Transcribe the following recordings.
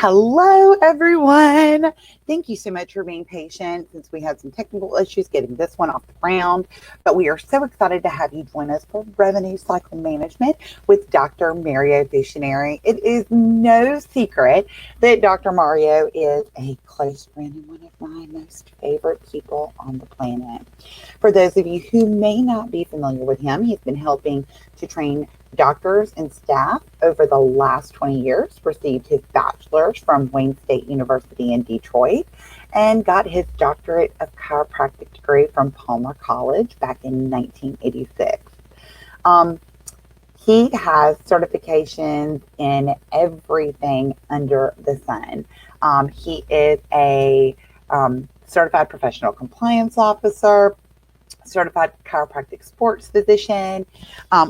Hello, everyone. Thank you so much for being patient since we had some technical issues getting this one off the ground. But we are so excited to have you join us for Revenue Cycle Management with Dr. Mario Fucinari. It is no secret that Dr. Mario is a close friend and one of my most favorite people on the planet. For those of you who may not be familiar with him, he's been helping to train doctors and staff over the last 20 years, received his bachelor's from Wayne State University in Detroit, and got his doctorate of chiropractic degree from Palmer College back in 1986. Um, he has certifications in everything under the sun. He is a certified professional compliance officer, certified chiropractic sports physician.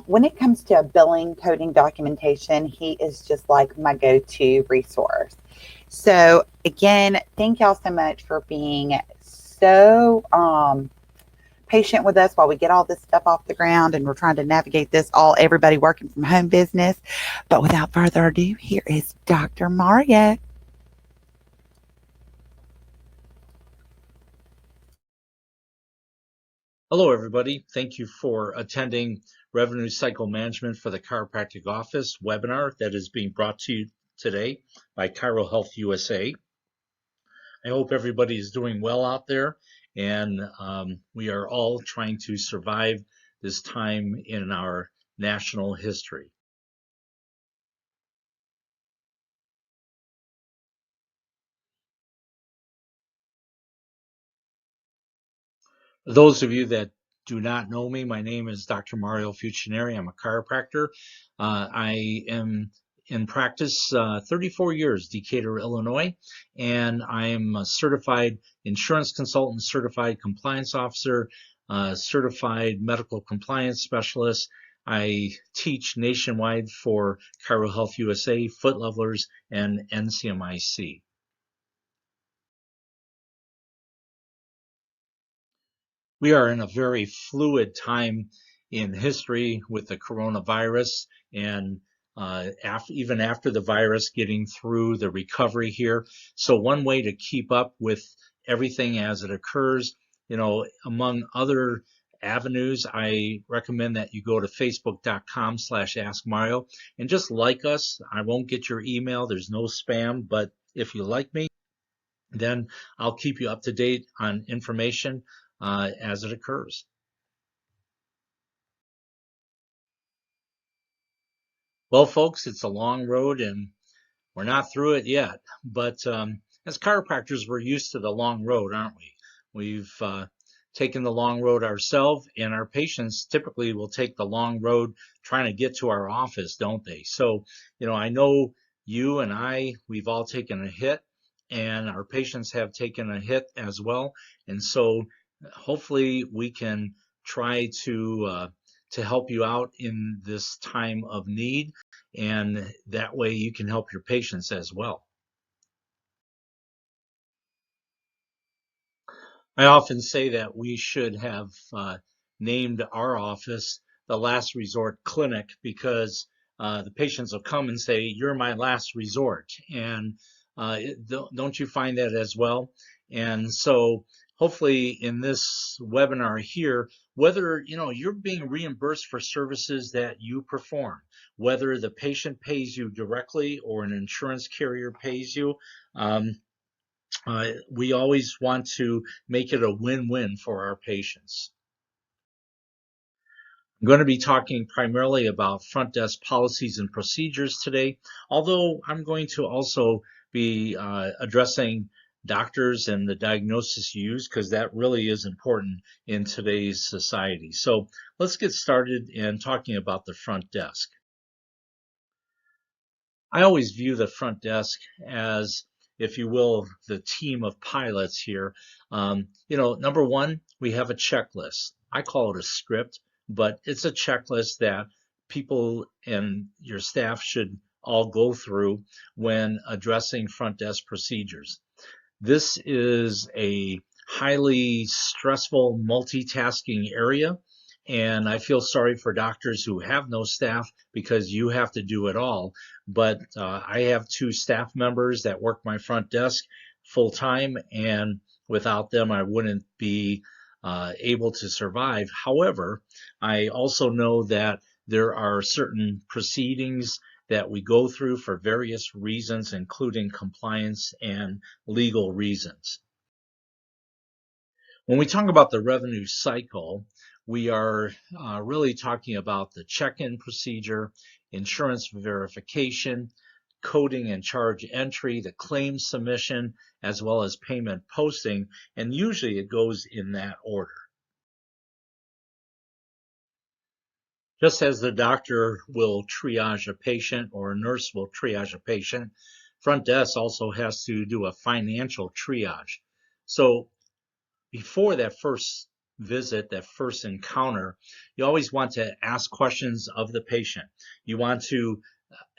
When it comes to billing, coding, documentation, he is just like my go-to resource. So again, thank y'all so much for being so patient with us while we get all this stuff off the ground and we're trying to navigate this everybody working from home business. But without further ado, here is Dr. Mario. Hello, everybody. Thank you for attending Revenue Cycle Management for the Chiropractic Office webinar that is being brought to you today by ChiroHealthUSA. I hope everybody is doing well out there, and we are all trying to survive this time in our national history. Those of you that do not know me, my name is Dr. Mario Fucinari. I'm a chiropractor. I am in practice 34 years, Decatur, Illinois, and I am a certified insurance consultant, certified compliance officer, certified medical compliance specialist. I teach nationwide for ChiroHealthUSA, Foot Levelers, and NCMIC. We are in a very fluid time in history with the coronavirus, and even after the virus, getting through the recovery here. So one way to keep up with everything as it occurs, among other avenues, I recommend that you go to facebook.com/askmario and just like us. I won't get your email. There's no spam, but if you like me, then I'll keep you up to date on information as it occurs. Well, folks, it's a long road and we're not through it yet. But as chiropractors, we're used to the long road, aren't we? We've taken the long road ourselves, and our patients typically will take the long road trying to get to our office, don't they? So, I know you and we've all taken a hit, and our patients have taken a hit as well. And so hopefully we can try to help you out in this time of need, and that way you can help your patients as well. I often say that we should have named our office the last resort clinic, because the patients will come and say, "You're my last resort," and don't you find that as well? And so hopefully in this webinar here, whether you're being reimbursed for services that you perform, whether the patient pays you directly or an insurance carrier pays you, we always want to make it a win-win for our patients. I'm going to be talking primarily about front desk policies and procedures today, although I'm going to also be addressing doctors and the diagnosis used, because that really is important in today's society. So let's get started in talking about the front desk. I always view the front desk as, if you will, the team of pilots here. Number one, we have a checklist. I call it a script, but it's a checklist that people and your staff should all go through when addressing front desk procedures. This is a highly stressful multitasking area, And I feel sorry for doctors who have no staff because you have to do it all. But I have 2 staff members that work my front desk full time, and without them, I wouldn't be able to survive. However, I also know that there are certain proceedings that we go through for various reasons, including compliance and legal reasons. When we talk about the revenue cycle, we are really talking about the check-in procedure, insurance verification, coding and charge entry, the claim submission, as well as payment posting, and usually it goes in that order. Just as the doctor will triage a patient or a nurse will triage a patient, front desk also has to do a financial triage. So before that first visit, that first encounter, you always want to ask questions of the patient. You want to,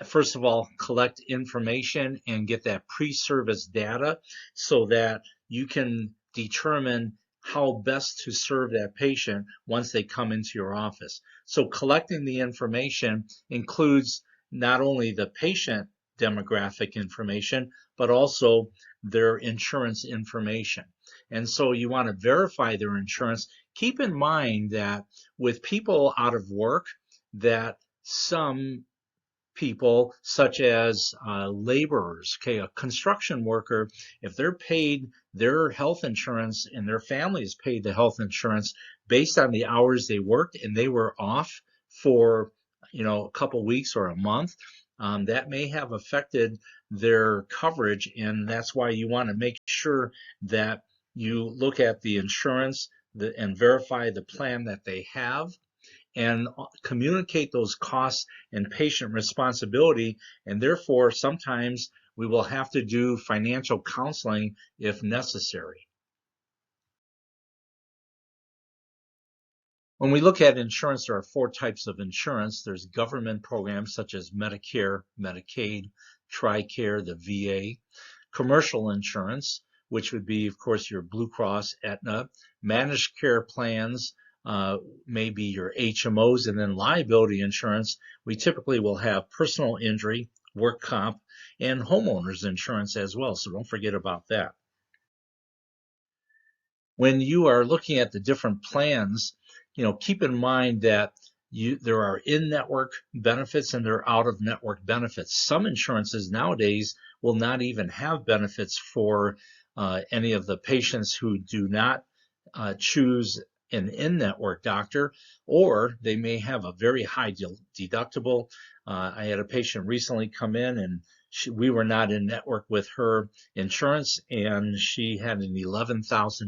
first of all, collect information and get that pre-service data so that you can determine how best to serve that patient once they come into your office. So collecting the information includes not only the patient demographic information, but also their insurance information. And so you want to verify their insurance. Keep in mind that with people out of work, that some people, such as laborers, okay, a construction worker, if they're paid their health insurance and their family is paid the health insurance based on the hours they worked and they were off for, a couple weeks or a month, that may have affected their coverage, and that's why you want to make sure that you look at the insurance and verify the plan that they have and communicate those costs and patient responsibility. And therefore, sometimes we will have to do financial counseling if necessary. When we look at insurance, there are 4 types of insurance. There's government programs such as Medicare, Medicaid, TRICARE, the VA, commercial insurance, which would be, of course, your Blue Cross, Aetna, managed care plans, maybe your HMOs, and then liability insurance. We typically will have personal injury, work comp, and homeowners insurance as well. So don't forget about that. When you are looking at the different plans, keep in mind that there are in-network benefits and there are out-of-network benefits. Some insurances nowadays will not even have benefits for any of the patients who do not choose an in-network doctor, or they may have a very high deductible. I had a patient recently come in and we were not in network with her insurance, and she had an $11,000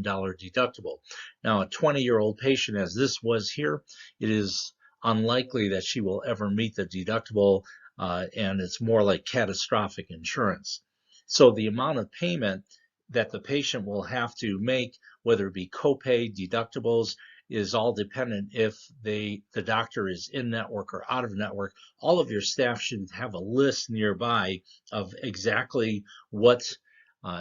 deductible. Now, a 20-year-old patient, as this was here, it is unlikely that she will ever meet the deductible, and it's more like catastrophic insurance. So the amount of payment that the patient will have to make, whether it be copay, deductibles, is all dependent if the doctor is in network or out of network. All of your staff should have a list nearby of exactly what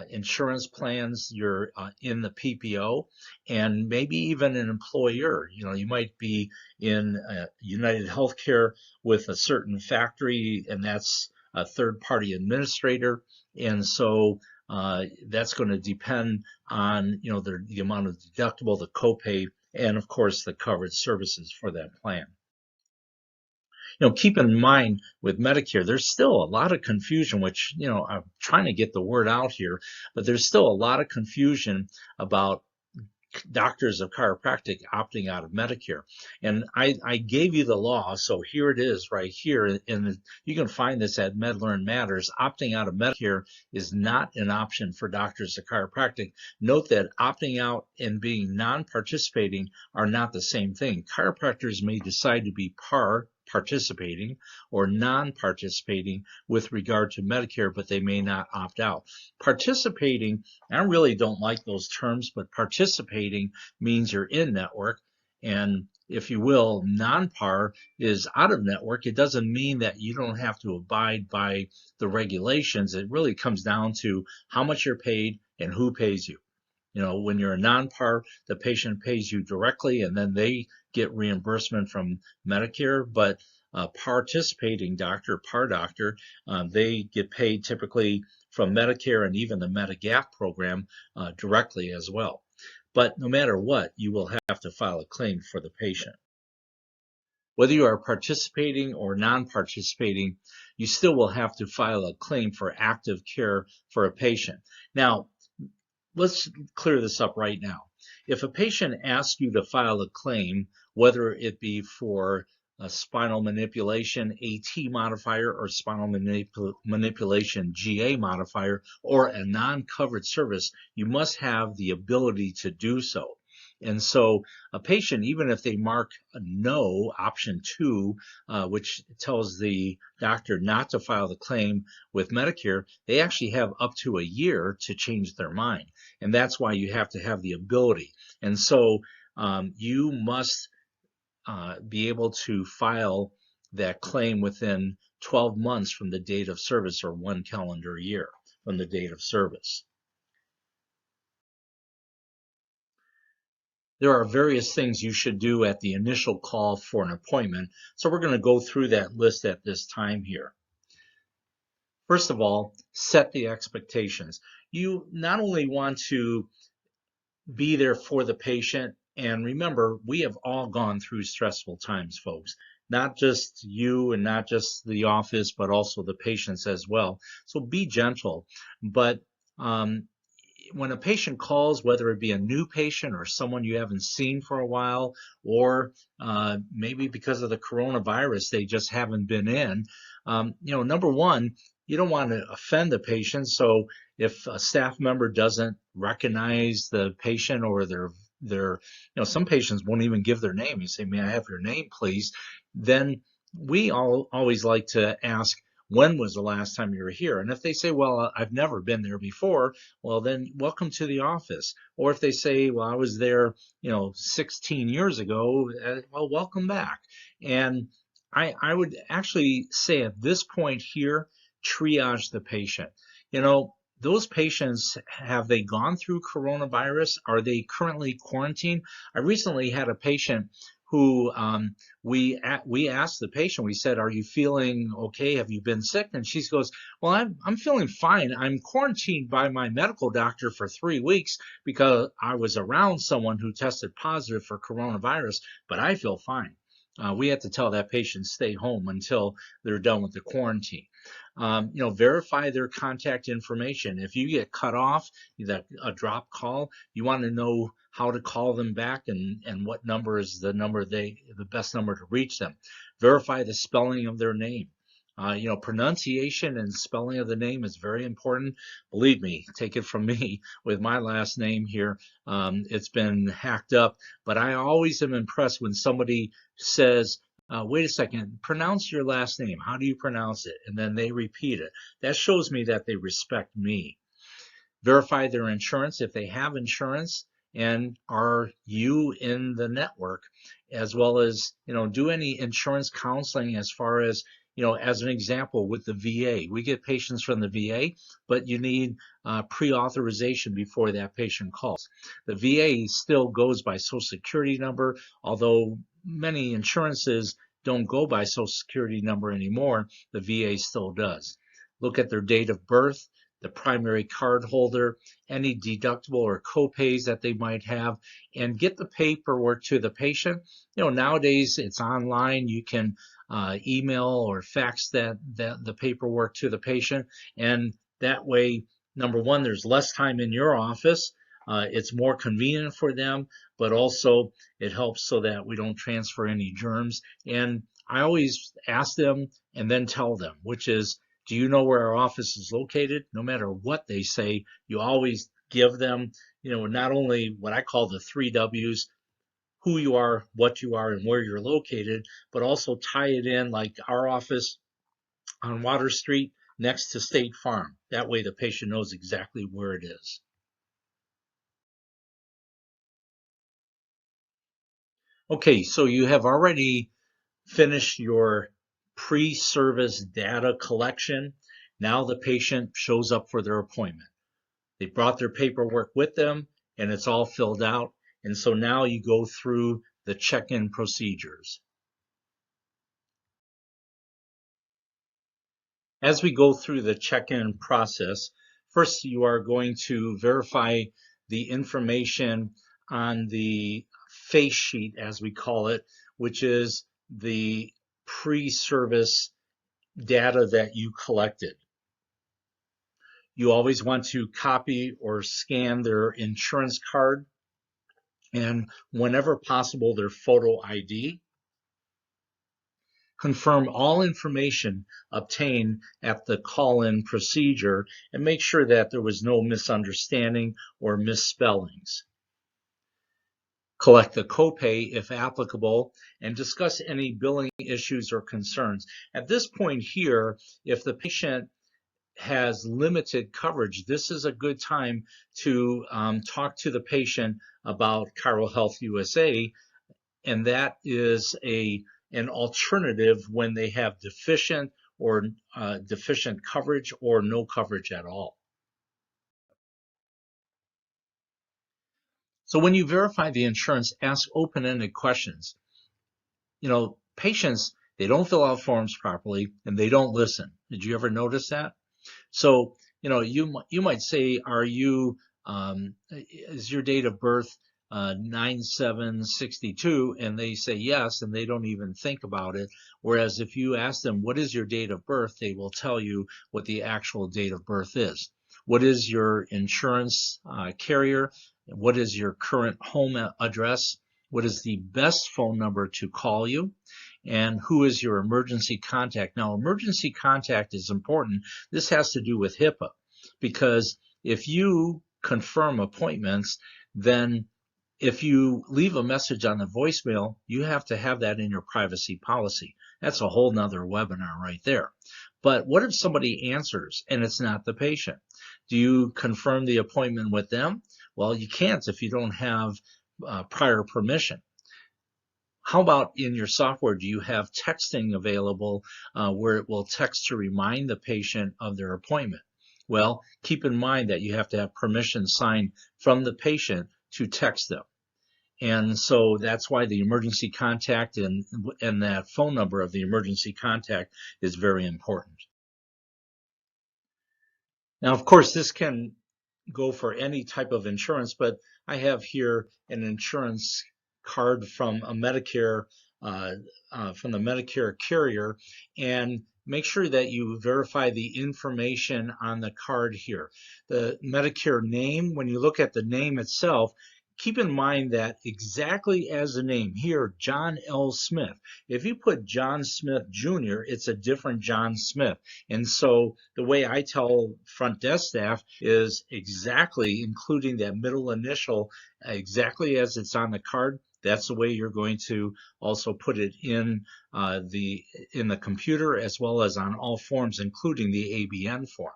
insurance plans you're in the PPO, and maybe even an employer. You might be in United Healthcare with a certain factory, and that's a third-party administrator, and so that's going to depend on the amount of deductible, the copay, and of course the covered services for that plan. Keep in mind with Medicare, there's still a lot of confusion, which, I'm trying to get the word out here, but there's still a lot of confusion about doctors of chiropractic opting out of Medicare. And I gave you the law, so here it is right here. And you can find this at MedLearn Matters. Opting out of Medicare is not an option for doctors of chiropractic. Note that opting out and being non-participating are not the same thing. Chiropractors may decide to be participating or non-participating with regard to Medicare, but they may not opt out. Participating, I really don't like those terms, but participating means you're in network, and if you will, non-par is out of network. It doesn't mean that you don't have to abide by the regulations. It really comes down to how much you're paid and who pays you. When you're a non-par, the patient pays you directly and then they get reimbursement from Medicare, but participating doctor, par doctor, they get paid typically from Medicare and even the Medigap program directly as well. But no matter what, you will have to file a claim for the patient. Whether you are participating or non-participating, you still will have to file a claim for active care for a patient. Now, let's clear this up right now. If a patient asks you to file a claim, whether it be for a spinal manipulation AT modifier or spinal manipulation GA modifier or a non-covered service, you must have the ability to do so. And so a patient, even if they mark a no, option 2, which tells the doctor not to file the claim with Medicare, they actually have up to a year to change their mind. And that's why you have to have the ability. And so you must be able to file that claim within 12 months from the date of service, or 1 calendar year from the date of service. There are various things you should do at the initial call for an appointment. So we're going to go through that list at this time here. First of all, set the expectations. You not only want to be there for the patient, and remember, we have all gone through stressful times, folks. Not just you and not just the office, but also the patients as well. So be gentle. But when a patient calls, whether it be a new patient or someone you haven't seen for a while, or maybe because of the coronavirus, they just haven't been in, number one, you don't want to offend the patient. So if a staff member doesn't recognize the patient, or some patients won't even give their name. You say, may I have your name, please? Then we always like to ask, when was the last time you were here? And if they say, well, I've never been there before, well, then welcome to the office. Or if they say, well, I was there, 16 years ago, well, welcome back. And I would actually say at this point here, triage the patient. Those patients, have they gone through coronavirus? Are they currently quarantined? I recently had a patient who we asked the patient, we said, are you feeling okay? Have you been sick? And she goes, well, I'm feeling fine. I'm quarantined by my medical doctor for 3 weeks because I was around someone who tested positive for coronavirus, but I feel fine. We had to tell that patient stay home until they're done with the quarantine. Verify their contact information. If you get cut off, a drop call, you want to know how to call them back and what number is the best number to reach them. Verify the spelling of their name. Pronunciation and spelling of the name is very important. Believe me, take it from me with my last name here. It's been hacked up, but I always am impressed when somebody says, wait a second, pronounce your last name. How do you pronounce it? And then they repeat it. That shows me that they respect me. Verify their insurance if they have insurance, and are you in the network, as well as, do any insurance counseling as far as, as an example with the VA. We get patients from the VA, but you need pre-authorization before that patient calls. The VA still goes by Social Security number, although many insurances don't go by Social Security number anymore. The VA still does. Look at their date of birth, the primary card holder, any deductible or copays that they might have, and get the paperwork to the patient. Nowadays it's online. You can email or fax the paperwork to the patient, and that way, number one, there's less time in your office. It's more convenient for them, but also it helps so that we don't transfer any germs. And I always ask them and then tell them, which is, do you know where our office is located? No matter what they say, you always give them, not only what I call the 3 W's, who you are, what you are, and where you're located, but also tie it in, like our office on Water Street next to State Farm. That way the patient knows exactly where it is. Okay, so you have already finished your pre-service data collection. Now the patient shows up for their appointment. They brought their paperwork with them, and it's all filled out. And so now you go through the check-in procedures. As we go through the check-in process, first you are going to verify the information on the face sheet, as we call it, which is the pre-service data that you collected. You always want to copy or scan their insurance card, and whenever possible, their photo ID. Confirm all information obtained at the call-in procedure and make sure that there was no misunderstanding or misspellings. Collect the copay if applicable and discuss any billing issues or concerns. At this point here, if the patient has limited coverage, this is a good time to talk to the patient about ChiroHealthUSA, and that is an alternative when they have deficient coverage or no coverage at all. So when you verify the insurance, ask open-ended questions. Patients, they don't fill out forms properly and they don't listen. Did you ever notice that? So, you might say, is your date of birth 9/7/62? And they say yes, and they don't even think about it. Whereas if you ask them, what is your date of birth? They will tell you what the actual date of birth is. What is your insurance carrier? What is your current home address? What is the best phone number to call you? And who is your emergency contact? Now, emergency contact is important. This has to do with HIPAA, because if you confirm appointments, then if you leave a message on the voicemail, you have to have that in your privacy policy. That's a whole nother webinar right there. But what if somebody answers and it's not the patient? Do you confirm the appointment with them? Well, you can't if you don't have prior permission. How about in your software, do you have texting available where it will text to remind the patient of their appointment? Well, keep in mind that you have to have permission signed from the patient to text them. And so that's why the emergency contact and that phone number of the emergency contact is very important. Now, of course, this can go for any type of insurance, but I have here an insurance card from a Medicare, from the Medicare carrier, and make sure that you verify the information on the card here. The Medicare name, when you look at the name itself, keep in mind that exactly as the name here, John L. Smith, if you put John Smith Jr., it's a different John Smith. And so the way I tell front desk staff is exactly including that middle initial exactly as it's on the card. That's the way you're going to also put it in the computer, as well as on all forms, including the ABN form.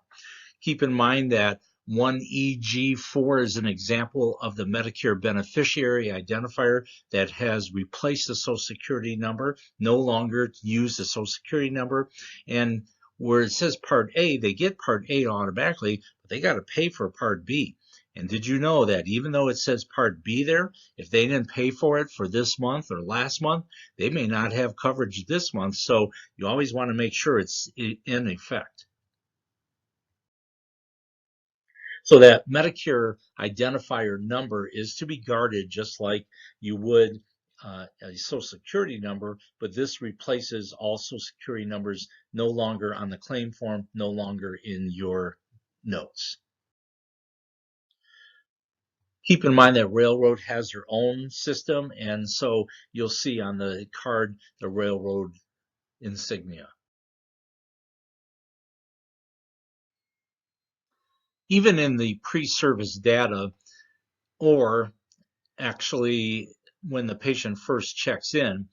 Keep in mind that 1EG4 is an example of the Medicare beneficiary identifier that has replaced the Social Security number, no longer use the Social Security number. And where it says Part A, they get Part A automatically, but they got to pay for Part B. And did you know that even though it says Part B there, if they didn't pay for it for this month or last month, they may not have coverage this month. So you always want to make sure it's in effect. So that Medicare identifier number is to be guarded just like you would a Social Security number, but this replaces all Social Security numbers, no longer on the claim form, no longer in your notes. Keep in mind that Railroad has their own system, and so you'll see on the card the Railroad insignia. Even in the pre-service data, or actually when the patient first checks in,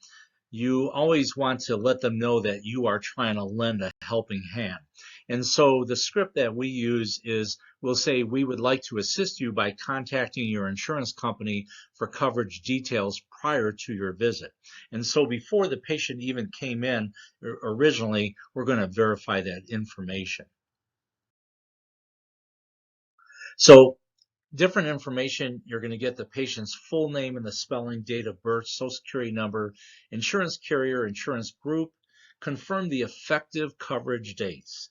you always want to let them know that you are trying to lend a helping hand. And so the script that we use is, we'll say, we would like to assist you by contacting your insurance company for coverage details prior to your visit. And so before the patient even came in originally, we're going to verify that information. So different information. You're going to get the patient's full name and the spelling, date of birth, social security number, insurance carrier, insurance group, confirm the effective coverage dates.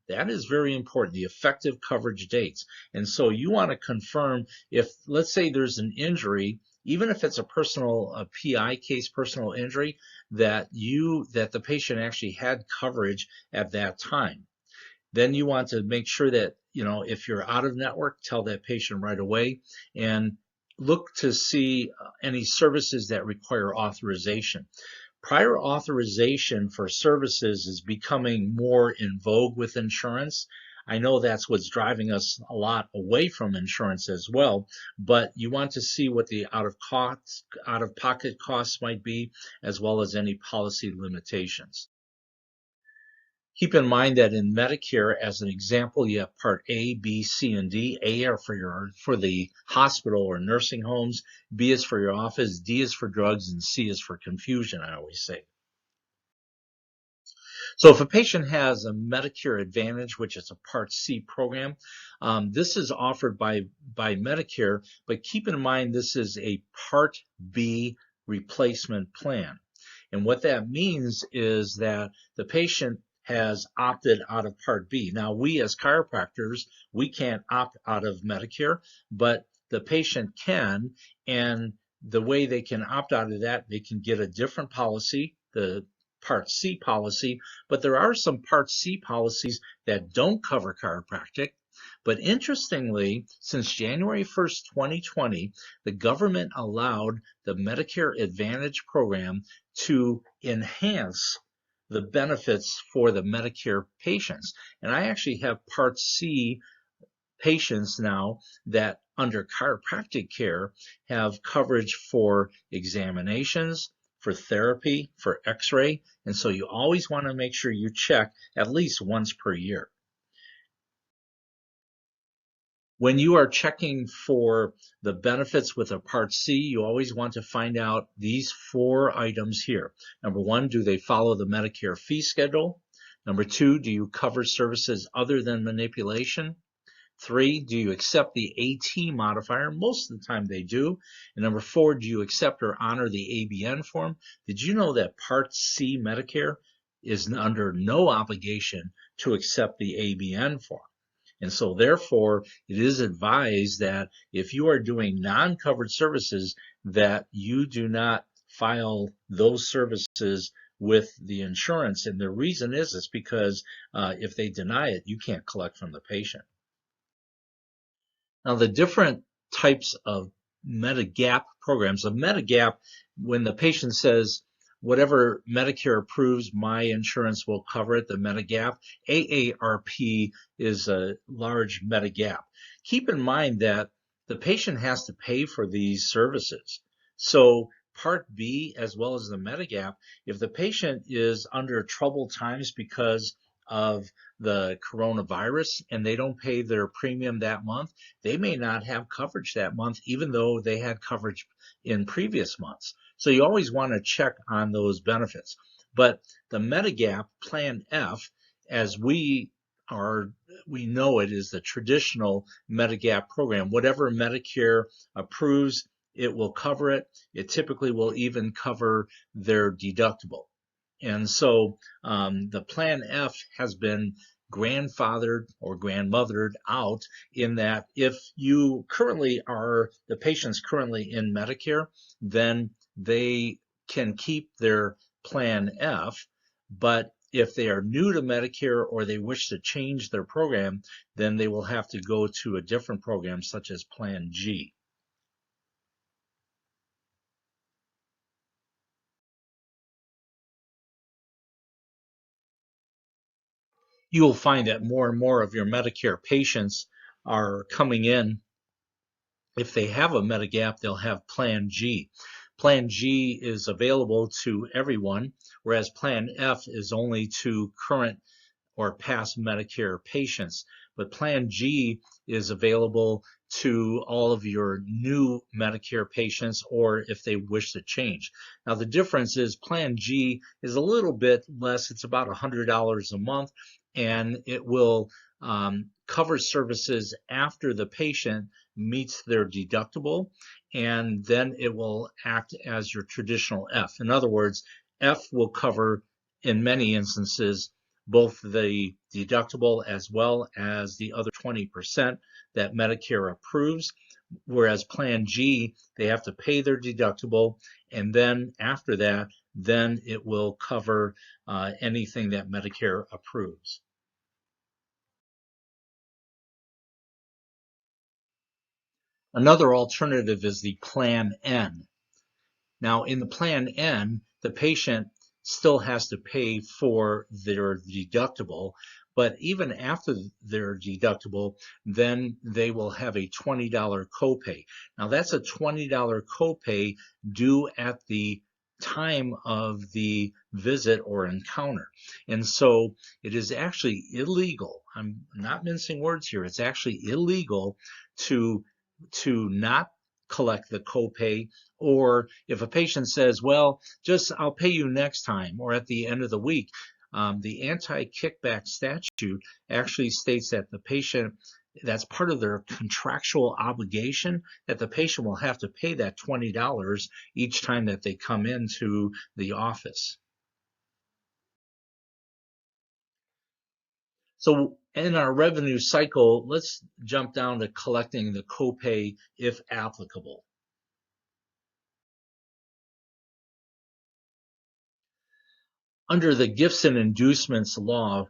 That is very important, the effective coverage dates. And so you want to confirm if, let's say there's an injury, even if it's a PI case, personal injury, that the patient actually had coverage at that time. Then you want to make sure that, if you're out of network, tell that patient right away, and look to see any services that require authorization. Prior authorization for services is becoming more in vogue with insurance. I know that's what's driving us a lot away from insurance as well, but you want to see what the out-of-pocket costs might be, as well as any policy limitations. Keep in mind that in Medicare, as an example, you have Part A, B, C, and D. A are for the hospital or nursing homes. B is for your office. D is for drugs, and C is for confusion, I always say. So if a patient has a Medicare Advantage, which is a Part C program, this is offered by Medicare, but keep in mind this is a Part B replacement plan. And what that means is that the patient has opted out of Part B. Now, we as chiropractors, we can't opt out of Medicare, but the patient can, and the way they can opt out of that, they can get a different policy, the Part C policy, but there are some Part C policies that don't cover chiropractic. But interestingly, since January 1st, 2020, the government allowed the Medicare Advantage program to enhance the benefits for the Medicare patients. And I actually have Part C patients now that under chiropractic care have coverage for examinations, for therapy, for x-ray, and so you always want to make sure you check at least once per year. When you are checking for the benefits with a Part C, you always want to find out these 4 items here. Number 1, do they follow the Medicare fee schedule? Number 2, do you cover services other than manipulation? 3, do you accept the AT modifier? Most of the time they do. And number 4, do you accept or honor the ABN form? Did you know that Part C Medicare is under no obligation to accept the ABN form? And so therefore, it is advised that if you are doing non-covered services, that you do not file those services with the insurance. And the reason is because if they deny it, you can't collect from the patient. Now, the different types of Medigap programs, a Medigap, when the patient says, whatever Medicare approves, my insurance will cover it, the Medigap. AARP is a large Medigap. Keep in mind that the patient has to pay for these services. So Part B, as well as the Medigap, if the patient is under troubled times because of the coronavirus and they don't pay their premium that month, they may not have coverage that month, even though they had coverage in previous months. So you always want to check on those benefits. But the Medigap Plan F, as we know it, is the traditional Medigap program. Whatever Medicare approves, it will cover it. It typically will even cover their deductible. And so the Plan F has been grandfathered or grandmothered out in that if you currently are, the patient's currently in Medicare, then they can keep their Plan F, but if they are new to Medicare or they wish to change their program, then they will have to go to a different program such as Plan G. You will find that more and more of your Medicare patients are coming in. If they have a Medigap, they'll have Plan G. Plan G is available to everyone, whereas Plan F is only to current or past Medicare patients. But Plan G is available to all of your new Medicare patients or if they wish to change. Now, the difference is Plan G is a little bit less. It's about $100 a month, and it will cover services after the patient meets their deductible, and then it will act as your traditional F. In other words, F will cover, in many instances, both the deductible as well as the other 20% that Medicare approves, whereas Plan G, they have to pay their deductible, and then after that, then it will cover anything that Medicare approves. Another alternative is the Plan N. Now, in the Plan N, the patient still has to pay for their deductible, but even after their deductible, then they will have a $20 copay. Now, that's a $20 copay due at the time of the visit or encounter. And so it is actually illegal. I'm not mincing words here. It's actually illegal to not collect the copay, or if a patient says, well, just I'll pay you next time or at the end of the week. The anti-kickback statute actually states that the patient, that's part of their contractual obligation, that the patient will have to pay that $20 each time that they come into the office. So in our revenue cycle, let's jump down to collecting the copay if applicable. Under the Gifts and Inducements law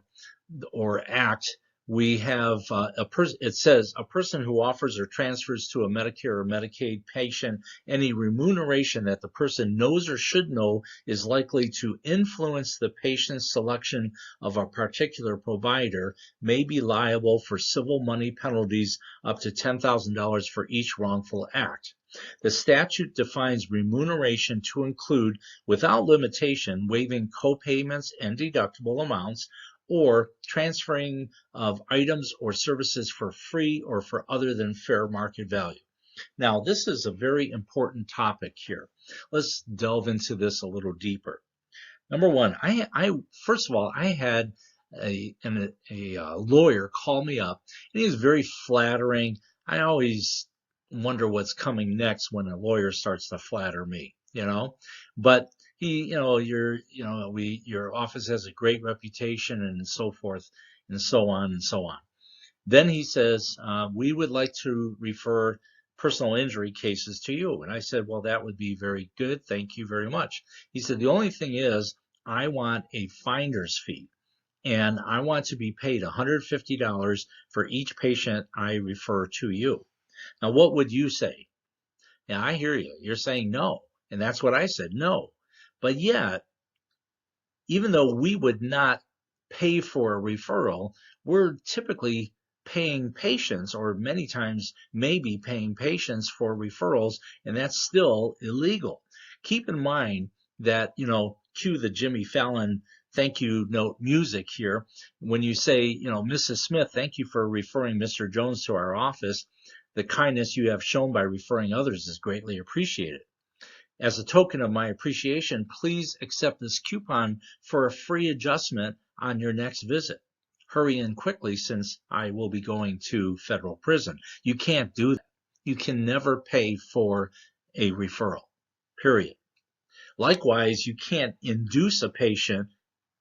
or act, we have it says a person who offers or transfers to a Medicare or Medicaid patient any remuneration that the person knows or should know is likely to influence the patient's selection of a particular provider may be liable for civil money penalties up to $10,000 for each wrongful act. The statute defines remuneration to include, without limitation, waiving co-payments and deductible amounts, or transferring of items or services for free or for other than fair market value. Now, this is a very important topic here. Let's delve into this a little deeper. Number one, first of all, I had a lawyer call me up, and he was very flattering. I always wonder what's coming next when a lawyer starts to flatter me, but he, your office has a great reputation and so forth and so on and so on. Then he says, we would like to refer personal injury cases to you. And I said, well, that would be very good. Thank you very much. He said, the only thing is I want a finder's fee, and I want to be paid $150 for each patient I refer to you. Now, what would you say? Yeah, I hear you. You're saying no. And that's what I said, no. But yet, even though we would not pay for a referral, we're typically paying patients, or many times maybe paying patients for referrals, and that's still illegal. Keep in mind that, cue the Jimmy Fallon thank you note music here. When you say, Mrs. Smith, thank you for referring Mr. Jones to our office. The kindness you have shown by referring others is greatly appreciated. As a token of my appreciation, please accept this coupon for a free adjustment on your next visit. Hurry in quickly since I will be going to federal prison. You can't do that. You can never pay for a referral, period. Likewise, you can't induce a patient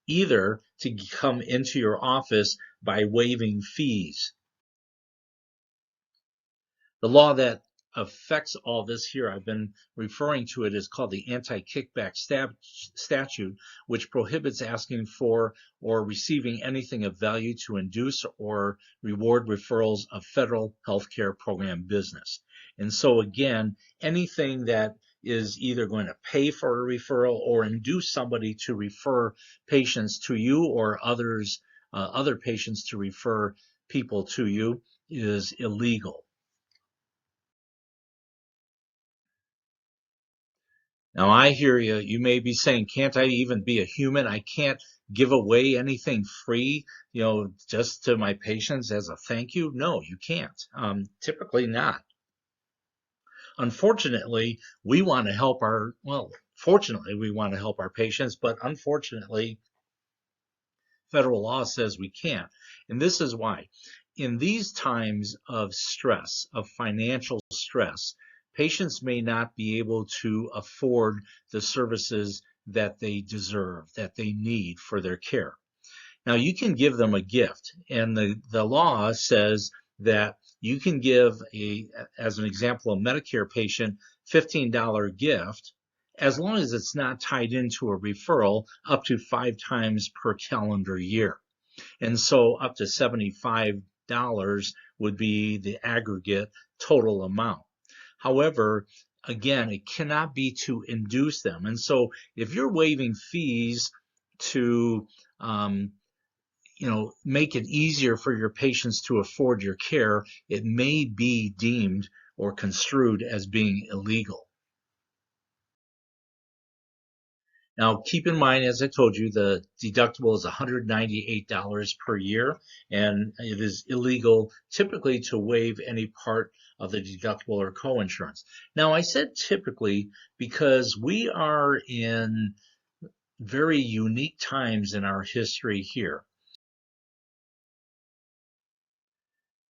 either to come into your office by waiving fees. The law that affects all this here, I've been referring to it, is called the anti-kickback statute, which prohibits asking for or receiving anything of value to induce or reward referrals of federal healthcare program business. And so again, anything that is either going to pay for a referral or induce somebody to refer patients to you, or other patients to refer people to you, is illegal. Now, I hear you. You may be saying, can't I even be a human? I can't give away anything free, just to my patients as a thank you? No, you can't. Typically not. Unfortunately, fortunately, we want to help our patients, but unfortunately, federal law says we can't. And this is why. in these times of stress, of financial stress, patients may not be able to afford the services that they deserve, that they need for their care. Now, you can give them a gift, and the law says that you can give, as an example, a Medicare patient $15 gift, as long as it's not tied into a referral, up to 5 times per calendar year. And so up to $75 would be the aggregate total amount. However, again, it cannot be to induce them. And so if you're waiving fees to make it easier for your patients to afford your care, it may be deemed or construed as being illegal. Now, keep in mind, as I told you, the deductible is $198 per year, and it is illegal typically to waive any part of the deductible or coinsurance. Now, I said typically because we are in very unique times in our history here.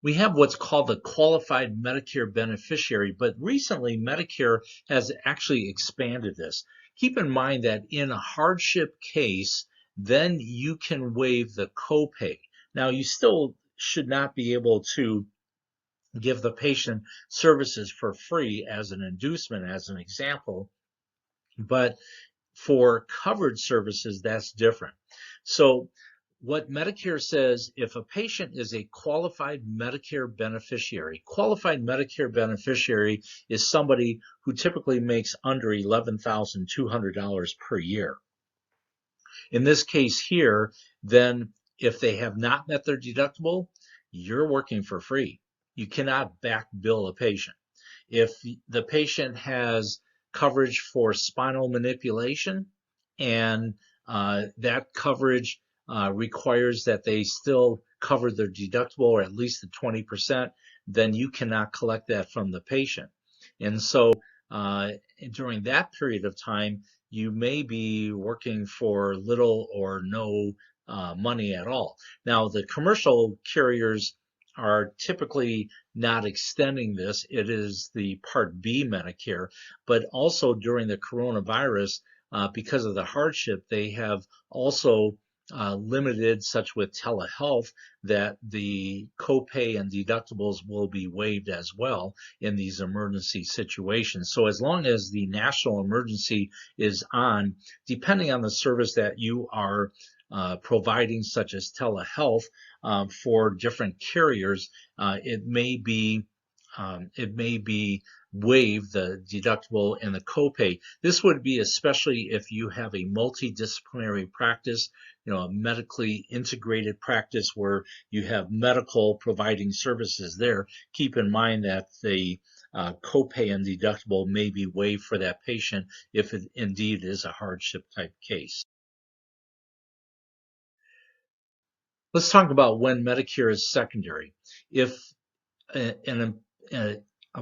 We have what's called the qualified Medicare beneficiary, but recently Medicare has actually expanded this. Keep in mind that in a hardship case, then you can waive the copay. Now, you still should not be able to give the patient services for free as an inducement, as an example, but for covered services, that's different. So what Medicare says, if a patient is a qualified Medicare beneficiary is somebody who typically makes under $11,200 per year. In this case here, then if they have not met their deductible, you're working for free. You cannot back bill a patient. If the patient has coverage for spinal manipulation and that coverage requires that they still cover their deductible or at least the 20%, then you cannot collect that from the patient. And so during that period of time, you may be working for little or no money at all. Now, the commercial carriers are typically not extending this. It is the Part B Medicare, but also during the coronavirus, because of the hardship, they have also limited, such with telehealth, that the copay and deductibles will be waived as well in these emergency situations. So as long as the national emergency is on, depending on the service that you are providing, such as telehealth, for different carriers, it may be waive the deductible and the copay. This would be especially if you have a multidisciplinary practice, a medically integrated practice where you have medical providing services there. Keep in mind that the copay and deductible may be waived for that patient if it indeed is a hardship type case. Let's talk about when Medicare is secondary. If a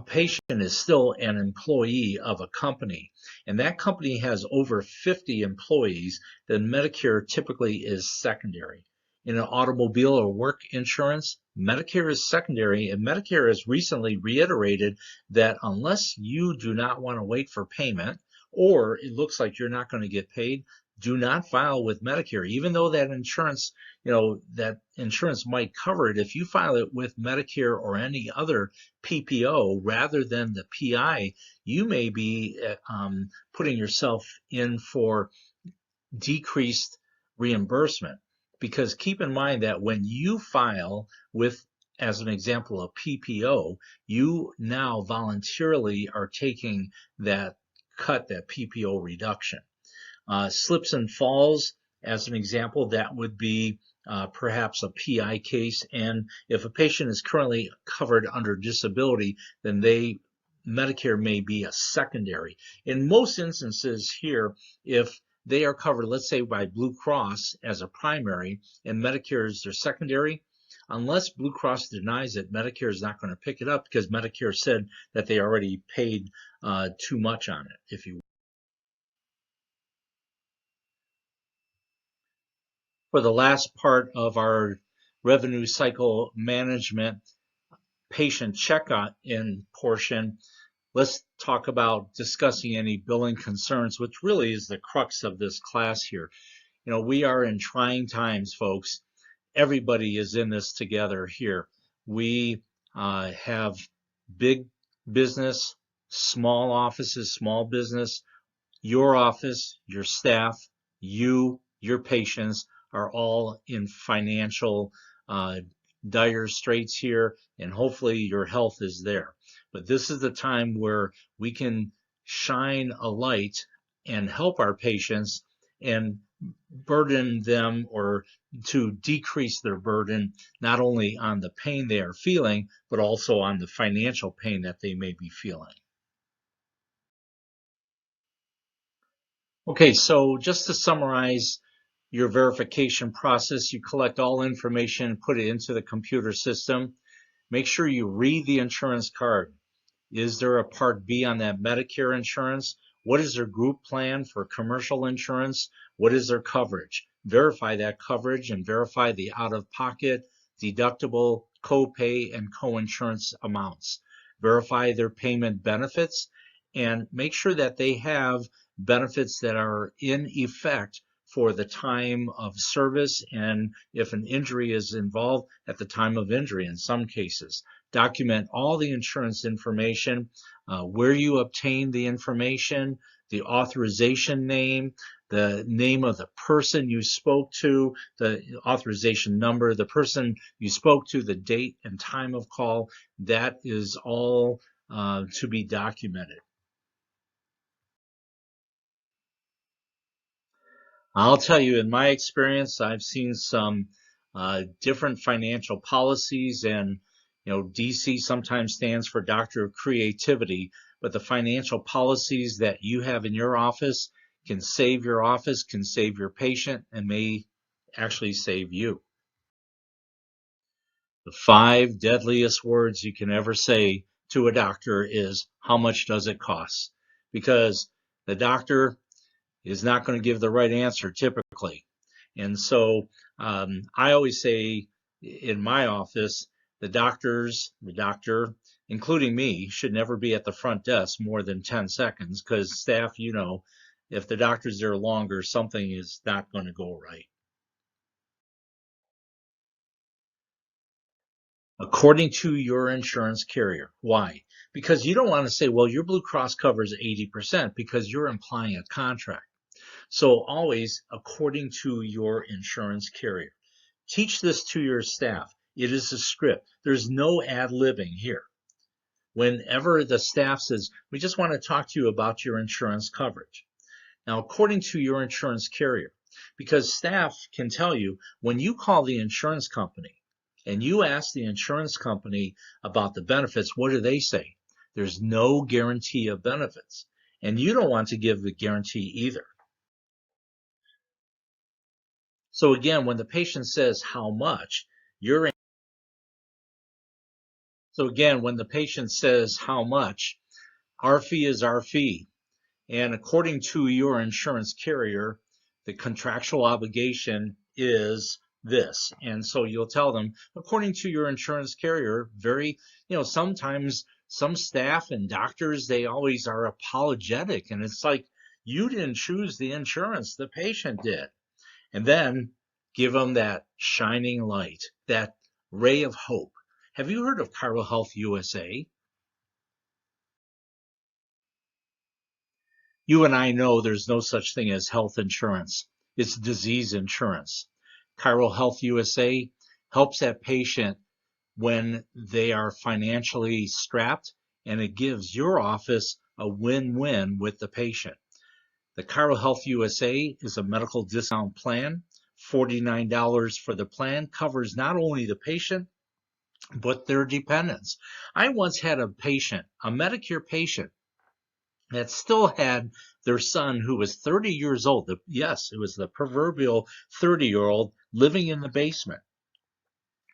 patient is still an employee of a company and that company has over 50 employees, then Medicare typically is secondary. In an automobile or work insurance, Medicare is secondary, and Medicare has recently reiterated that unless you do not want to wait for payment or it looks like you're not going to get paid, do not file with Medicare. Even though that insurance, that insurance might cover it, if you file it with Medicare or any other PPO rather than the PI, you may be putting yourself in for decreased reimbursement. Because keep in mind that when you file with, as an example, a PPO, you now voluntarily are taking that cut, that PPO reduction. Slips and falls, as an example, that would be perhaps a PI case. And if a patient is currently covered under disability, then Medicare may be a secondary. In most instances here, if they are covered, let's say by Blue Cross as a primary and Medicare is their secondary, unless Blue Cross denies it, Medicare is not going to pick it up because Medicare said that they already paid too much on it, if you will. For the last part of our revenue cycle management patient check-in portion, let's talk about discussing any billing concerns, which really is the crux of this class here. We are in trying times, folks. Everybody is in this together here. We have big business, small offices, small business. Your office, your staff, your patients are all in financial dire straits here, and hopefully your health is there. But this is the time where we can shine a light and help our patients and burden them, or to decrease their burden, not only on the pain they are feeling, but also on the financial pain that they may be feeling. Okay, so just to summarize your verification process, you collect all information, put it into the computer system. Make sure you read the insurance card. Is there a Part B on that Medicare insurance? What is their group plan for commercial insurance? What is their coverage? Verify that coverage and verify the out-of-pocket, deductible, copay, and co-insurance amounts. Verify their payment benefits and make sure that they have benefits that are in effect for the time of service, and if an injury is involved, at the time of injury in some cases. Document all the insurance information, where you obtained the information, the authorization name, the name of the person you spoke to, the authorization number, the person you spoke to, the date and time of call. That is all to be documented. I'll tell you, in my experience, I've seen some different financial policies, and DC sometimes stands for Doctor of Creativity, but the financial policies that you have in your office can save your office, can save your patient, and may actually save you. The 5 deadliest words you can ever say to a doctor is, how much does it cost? Because the doctor is not going to give the right answer typically. And so I always say in my office, the doctor, including me, should never be at the front desk more than 10 seconds, because staff, if the doctor's there longer, something is not going to go right. According to your insurance carrier. Why? Because you don't want to say, well, your Blue Cross covers 80%, because you're implying a contract. So always according to your insurance carrier. Teach this to your staff. It is a script. There's no ad-libbing here. Whenever the staff says, we just want to talk to you about your insurance coverage. Now, according to your insurance carrier, because staff can tell you, when you call the insurance company and you ask the insurance company about the benefits, what do they say? There's no guarantee of benefits. And you don't want to give the guarantee either. So again, when the patient says how much, our fee is our fee. And according to your insurance carrier, the contractual obligation is this. And so you'll tell them, according to your insurance carrier, sometimes some staff and doctors, they always are apologetic. And it's like, you didn't choose the insurance, the patient did. And then give them that shining light, that ray of hope. Have you heard of ChiroHealthUSA? You and I know there's no such thing as health insurance. It's disease insurance. ChiroHealthUSA helps that patient when they are financially strapped, and it gives your office a win-win with the patient. The ChiroHealthUSA is a medical discount plan. $49 for the plan covers not only the patient, but their dependents. I once had a patient, a Medicare patient, that still had their son who was 30 years old. Yes, it was the proverbial 30-year-old living in the basement.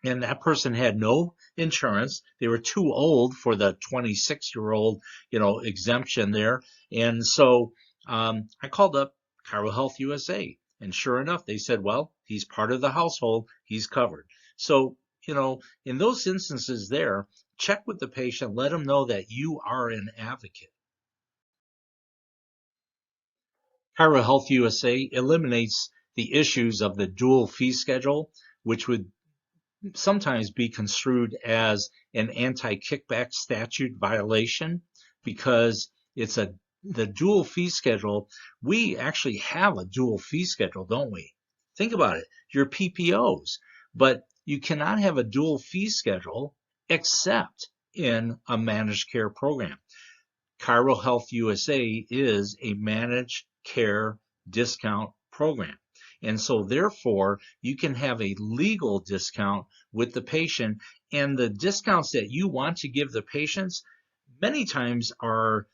And that person had no insurance. They were too old for the 26-year-old, exemption there. And so I called up ChiroHealthUSA, and sure enough, they said, well, he's part of the household, he's covered. So, in those instances there, check with the patient, let them know that you are an advocate. ChiroHealthUSA eliminates the issues of the dual fee schedule, which would sometimes be construed as an anti-kickback statute violation, because the dual fee schedule. We actually have a dual fee schedule, don't we? Think about it. You're PPOs, but you cannot have a dual fee schedule except in a managed care program. ChiroHealthUSA is a managed care discount program. And so therefore, you can have a legal discount with the patient, and the discounts that you want to give the patients many times are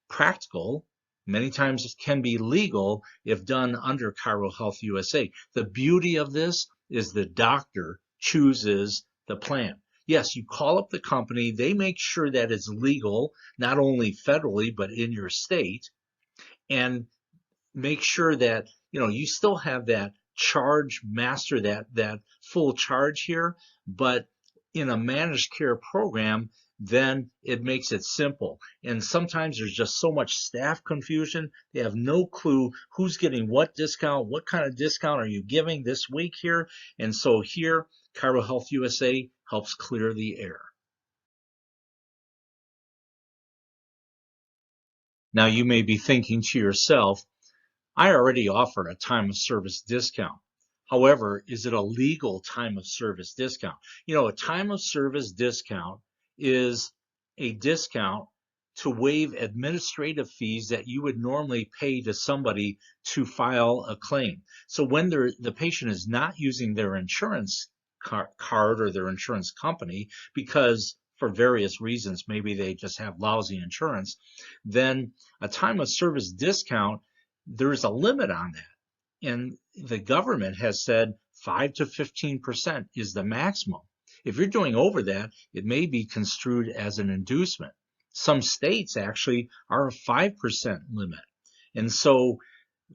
practical, many times it can be legal if done under ChiroHealthUSA. The beauty of this is the doctor chooses the plan. Yes, you call up the company, they make sure that it's legal, not only federally, but in your state, and make sure that you still have that charge master, that full charge here, but in a managed care program, then it makes it simple. And sometimes there's just so much staff confusion, they have no clue who's getting what discount, what kind of discount are you giving this week here. And so here, ChiroHealthUSA helps clear the air. Now you may be thinking to yourself, I already offer a time of service discount. However, is it a legal time of service discount? A time of service discount is a discount to waive administrative fees that you would normally pay to somebody to file a claim. So when the patient is not using their insurance card or their insurance company, because for various reasons, maybe they just have lousy insurance, then a time of service discount, there's a limit on that. And the government has said 5 to 15% is the maximum. If you're doing over that, it may be construed as an inducement. Some states actually are a 5% limit. And so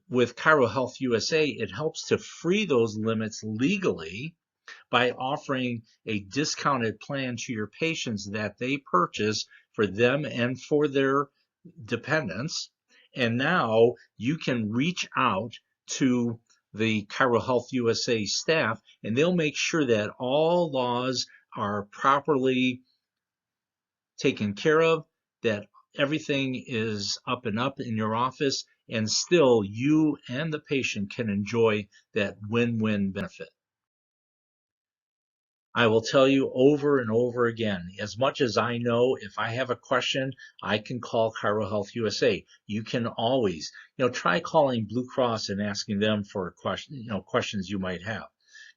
with ChiroHealthUSA, it helps to free those limits legally by offering a discounted plan to your patients that they purchase for them and for their dependents. And now you can reach out to the ChiroHealthUSA staff, and they'll make sure that all laws are properly taken care of, that everything is up and up in your office, and still you and the patient can enjoy that win-win benefit. I will tell you over and over again, as much as I know, if I have a question, I can call ChiroHealthUSA. You can always, try calling Blue Cross and asking them for questions you might have.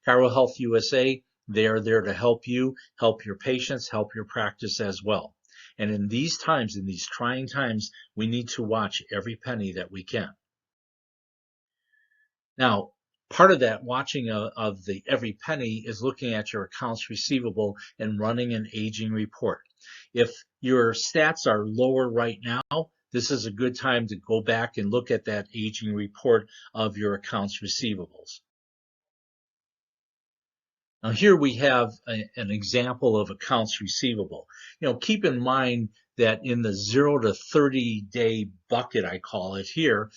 ChiroHealthUSA, they are there to help you, help your patients, help your practice as well. And in these times, in these trying times, we need to watch every penny that we can. Now, part of that watching of the every penny is looking at your accounts receivable and running an aging report. If your stats are lower right now, this is a good time to go back and look at that aging report of your accounts receivables. Now here we have an example of accounts receivable. Keep in mind that in the 0 to 30 day bucket, I call it here,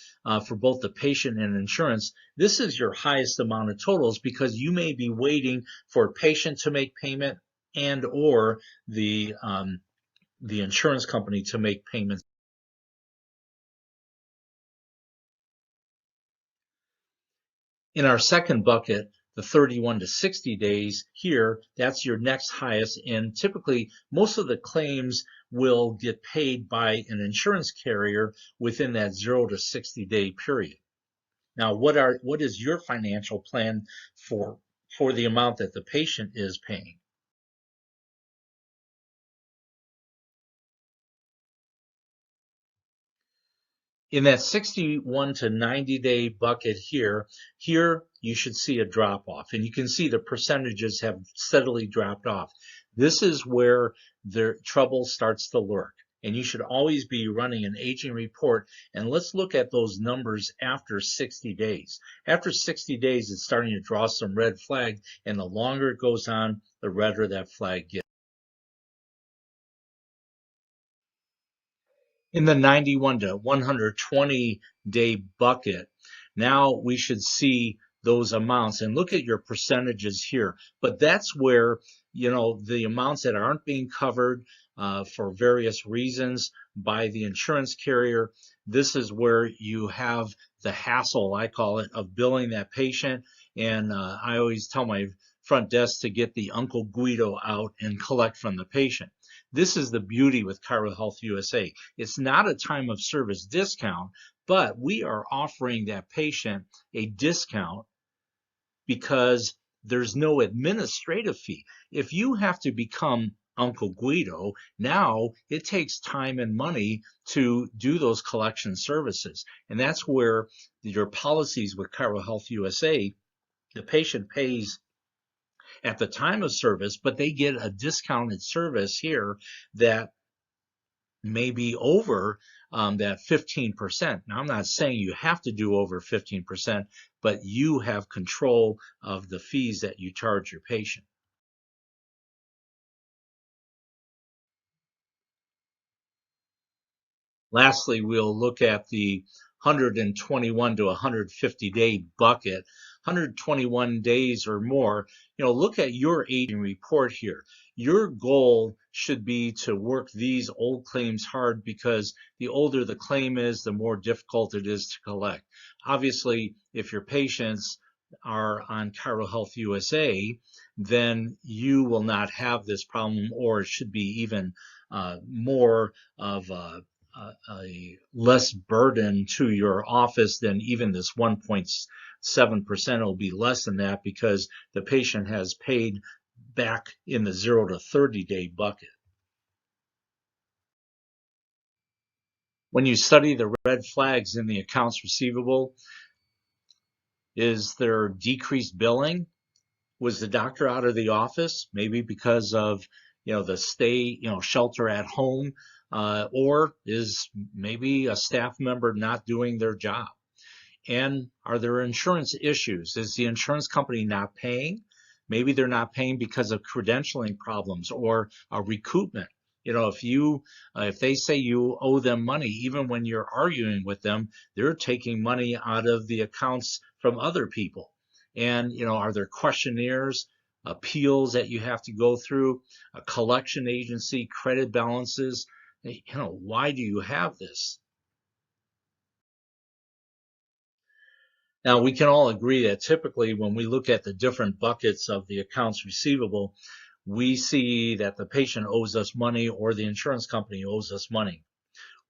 for both the patient and insurance, this is your highest amount of totals because you may be waiting for a patient to make payment and or the insurance company to make payments. In our second bucket, the 31 to 60 days here, that's your next highest, and typically most of the claims will get paid by an insurance carrier within that 0 to 60 day period. Now, what is your financial plan for the amount that the patient is paying? In that 61 to 90 day bucket here you should see a drop off, and you can see the percentages have steadily dropped off. This is where the trouble starts to lurk. and you should always be running an aging report. And let's look at those numbers after 60 days. After 60 days, it's starting to draw some red flag, and the longer it goes on, the redder that flag gets. In the 91 to 120 day bucket, now we should see those amounts and look at your percentages here. But that's where, the amounts that aren't being covered for various reasons by the insurance carrier, this is where you have the hassle, I call it, of billing that patient. And I always tell my front desk to get the Uncle Guido out and collect from the patient. This is the beauty with ChiroHealthUSA. It's not a time of service discount, but we are offering that patient a discount because there's no administrative fee. If you have to become Uncle Guido, now it takes time and money to do those collection services. And that's where your policies with ChiroHealthUSA, the patient pays at the time of service, but they get a discounted service here that may be over that 15%. Now, I'm not saying you have to do over 15%, but you have control of the fees that you charge your patient. Lastly, we'll look at the 121 to 150 day bucket. 121 days or more, look at your aging report here. Your goal should be to work these old claims hard, because the older the claim is, the more difficult it is to collect. Obviously, if your patients are on ChiroHealthUSA, then you will not have this problem, or it should be even more of a less burden to your office than even this 1.7%. It will be less than that because the patient has paid back in the 0 to 30 day bucket. When you study the red flags in the accounts receivable, is there decreased billing? Was the doctor out of the office, maybe because of the stay, shelter at home, or is maybe a staff member not doing their job? And are there insurance issues? Is the insurance company not paying? Maybe they're not paying because of credentialing problems or a recoupment. If they say you owe them money, even when you're arguing with them, they're taking money out of the accounts from other people. And, are there questionnaires, appeals that you have to go through, a collection agency, credit balances? Why do you have this? Now, we can all agree that typically when we look at the different buckets of the accounts receivable, we see that the patient owes us money or the insurance company owes us money.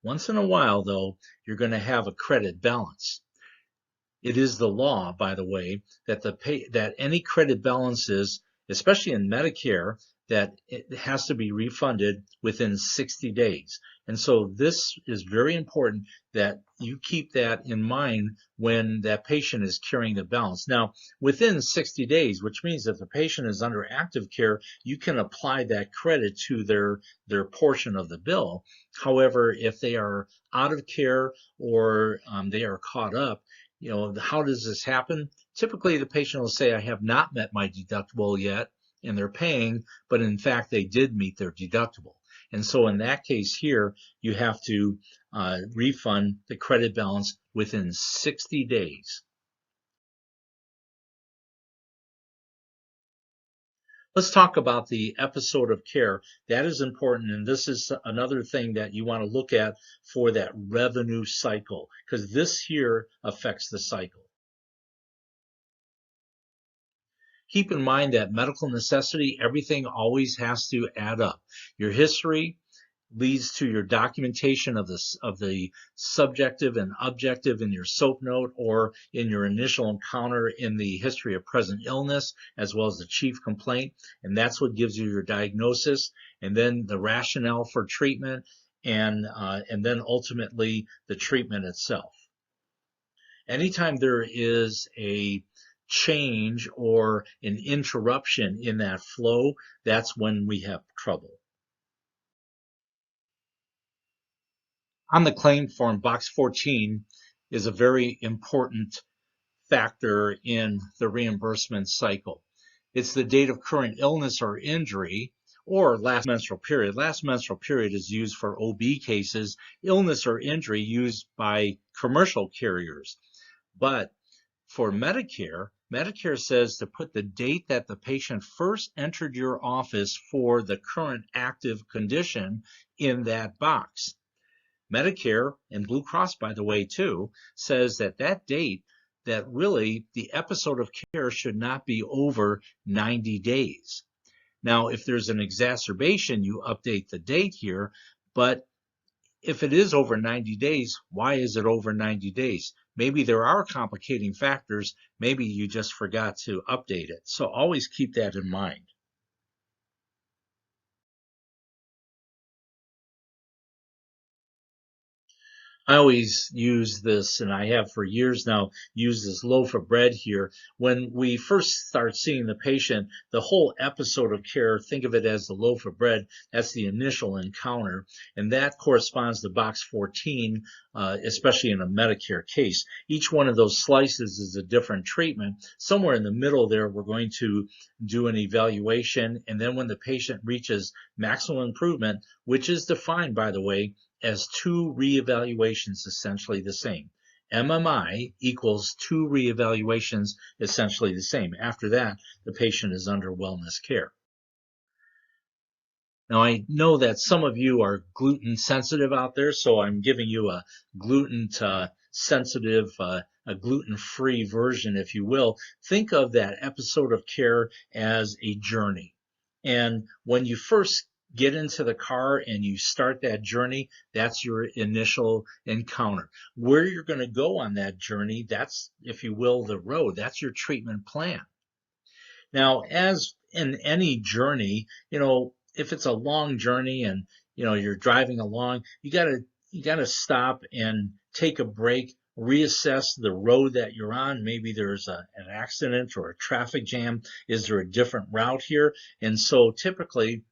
Once in a while, though, you're going to have a credit balance. It is the law, by the way, that any credit balances, especially in Medicare, that it has to be refunded within 60 days. And so this is very important that you keep that in mind when that patient is carrying the balance. Now, within 60 days, which means if the patient is under active care, you can apply that credit to their portion of the bill. However, if they are out of care or they are caught up, how does this happen? Typically, the patient will say, I have not met my deductible yet, and they're paying, but in fact, they did meet their deductible. And so in that case here, you have to refund the credit balance within 60 days. Let's talk about the episode of care. That is important, and this is another thing that you want to look at for that revenue cycle, because this here affects the cycle. Keep in mind that medical necessity, everything always has to add up. Your history leads to your documentation of the subjective and objective in your SOAP note or in your initial encounter in the history of present illness, as well as the chief complaint. And that's what gives you your diagnosis, and then the rationale for treatment, and then ultimately the treatment itself. Anytime there is a change or an interruption in that flow, that's when we have trouble. On the claim form, box 14 is a very important factor in the reimbursement cycle. It's the date of current illness or injury or last menstrual period. Last menstrual period is used for OB cases, illness or injury used by commercial carriers. But for Medicare, Medicare says to put the date that the patient first entered your office for the current active condition in that box. Medicare and Blue Cross, by the way, too, says that that date, that really the episode of care should not be over 90 days. Now, if there's an exacerbation, you update the date here, but if it is over 90 days, why is it over 90 days? Maybe there are complicating factors. Maybe you just forgot to update it. So always keep that in mind. I always use this, and I have for years now, used this loaf of bread here. When we first start seeing the patient, the whole episode of care, think of it as the loaf of bread. That's the initial encounter, and that corresponds to box 14, especially in a Medicare case. Each one of those slices is a different treatment. Somewhere in the middle there, we're going to do an evaluation, and then when the patient reaches maximum improvement, which is defined, by the way, as 2 reevaluations essentially the same. MMI equals 2 reevaluations essentially the same. After that, the patient is under wellness care. Now, I know that some of you are gluten sensitive out there, so I'm giving you a gluten sensitive, a gluten-free version, if you will. Think of that episode of care as a journey. And when you first get into the car and you start that journey, that's your initial encounter. Where you're going to go on that journey, that's, if you will, the road. That's your treatment plan. Now, as in any journey, if it's a long journey and, you're driving along, you gotta stop and take a break, reassess the road that you're on. Maybe there's an accident or a traffic jam. Is there a different route here? And so typically,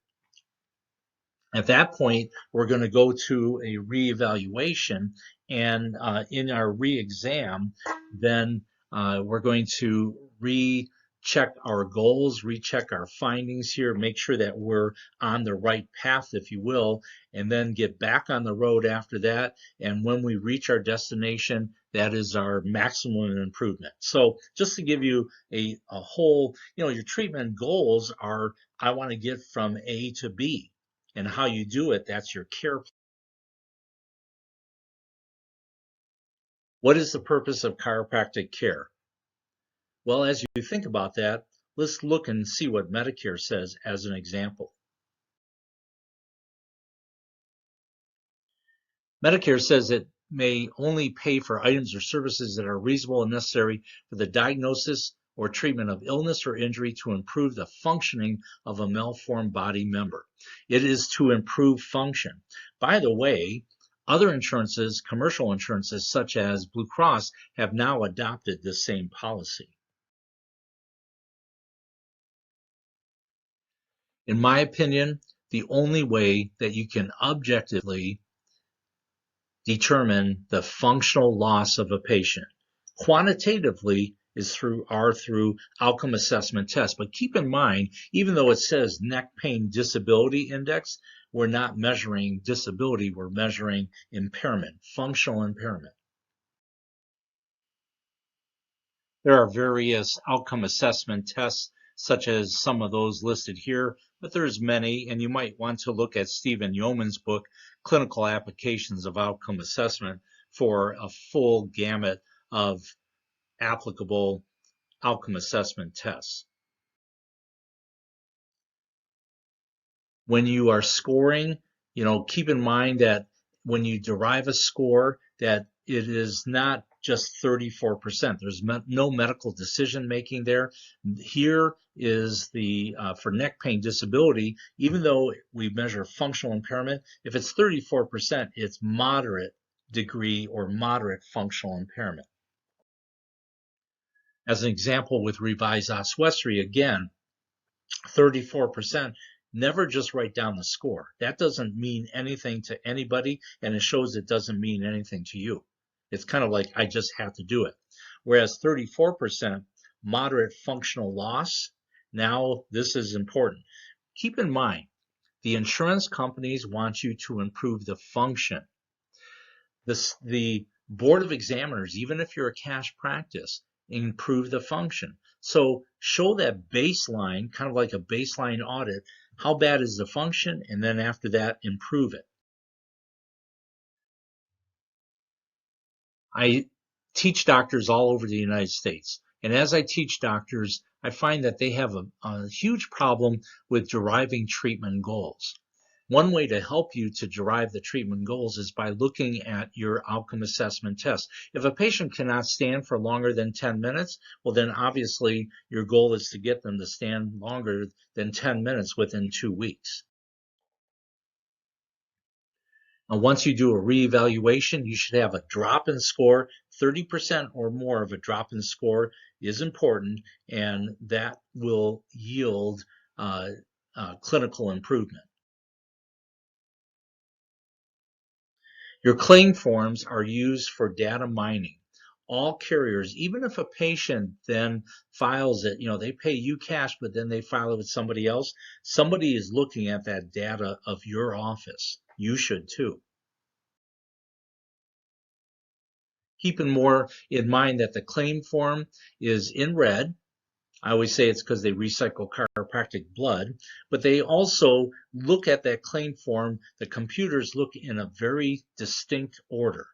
at that point, we're going to go to a reevaluation, and in our re-exam, then we're going to recheck our goals, recheck our findings here, make sure that we're on the right path, if you will, and then get back on the road after that. And when we reach our destination, that is our maximum improvement. So just to give you a whole, your treatment goals are, I want to get from A to B. And how you do it, that's your care plan. What is the purpose of chiropractic care? Well, as you think about that, let's look and see what Medicare says as an example. Medicare says it may only pay for items or services that are reasonable and necessary for the diagnosis or treatment of illness or injury to improve the functioning of a malformed body member. It is to improve function. By the way, other insurances, commercial insurances such as Blue Cross, have now adopted this same policy. In my opinion, the only way that you can objectively determine the functional loss of a patient quantitatively is through outcome assessment tests. But keep in mind, even though it says neck pain disability index, we're not measuring disability, we're measuring impairment, functional impairment. There are various outcome assessment tests, such as some of those listed here, but there's many, and you might want to look at Stephen Yeoman's book, Clinical Applications of Outcome Assessment, for a full gamut of applicable outcome assessment tests. When you are scoring, keep in mind that when you derive a score, that it is not just 34%. There's no medical decision making there. Here is the for neck pain disability, even though we measure functional impairment, if it's 34%, it's moderate degree or moderate functional impairment. As an example with revised oswestry, again, 34%, never just write down the score. That doesn't mean anything to anybody, and it shows it doesn't mean anything to you. It's kind of like, I just have to do it. Whereas 34% moderate functional loss. Now, this is important. Keep in mind, the insurance companies want you to improve the function. The board of examiners, even if you're a cash practice, improve the function. So show that baseline, kind of like a baseline audit. How bad is the function? And then after that, improve it. I teach doctors all over the United States. And as I teach doctors, I find that they have a huge problem with deriving treatment goals. One way to help you to derive the treatment goals is by looking at your outcome assessment test. If a patient cannot stand for longer than 10 minutes, well, then obviously your goal is to get them to stand longer than 10 minutes within 2 weeks. Now, once you do a reevaluation, you should have a drop in score. 30% or more of a drop in score is important, and that will yield clinical improvement. Your claim forms are used for data mining. All carriers, even if a patient then files it, they pay you cash, but then they file it with somebody else, somebody is looking at that data of your office. You should too. Keep more in mind that the claim form is in red. I always say it's because they recycle chiropractic blood, but they also look at that claim form. The computers look in a very distinct order.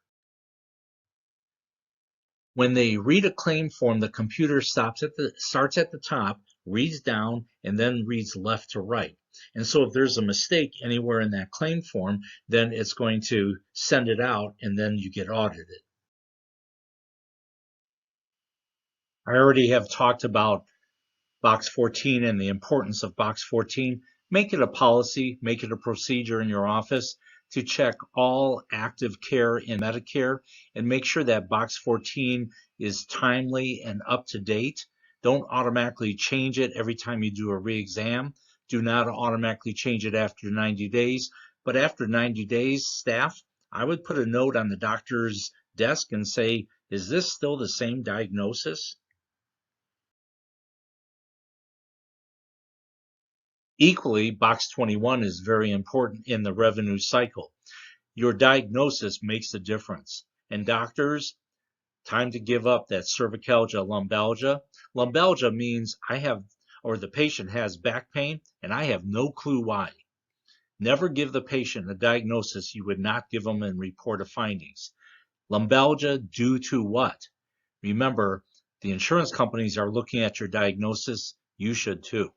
When they read a claim form, the computer starts at the top, reads down, and then reads left to right. And so if there's a mistake anywhere in that claim form, then it's going to send it out, and then you get audited. I already have talked about Box 14 and the importance of Box 14. Make it a policy, make it a procedure in your office to check all active care in Medicare and make sure that Box 14 is timely and up to date. Don't automatically change it every time you do a re-exam. Do not automatically change it after 90 days. But after 90 days, staff, I would put a note on the doctor's desk and say, is this still the same diagnosis? Equally, Box 21 is very important in the revenue cycle. Your diagnosis makes a difference. And doctors, time to give up that cervicalgia, lumbalgia. Lumbalgia means the patient has back pain and I have no clue why. Never give the patient a diagnosis you would not give them and report of findings. Lumbalgia due to what? Remember, the insurance companies are looking at your diagnosis. You should too.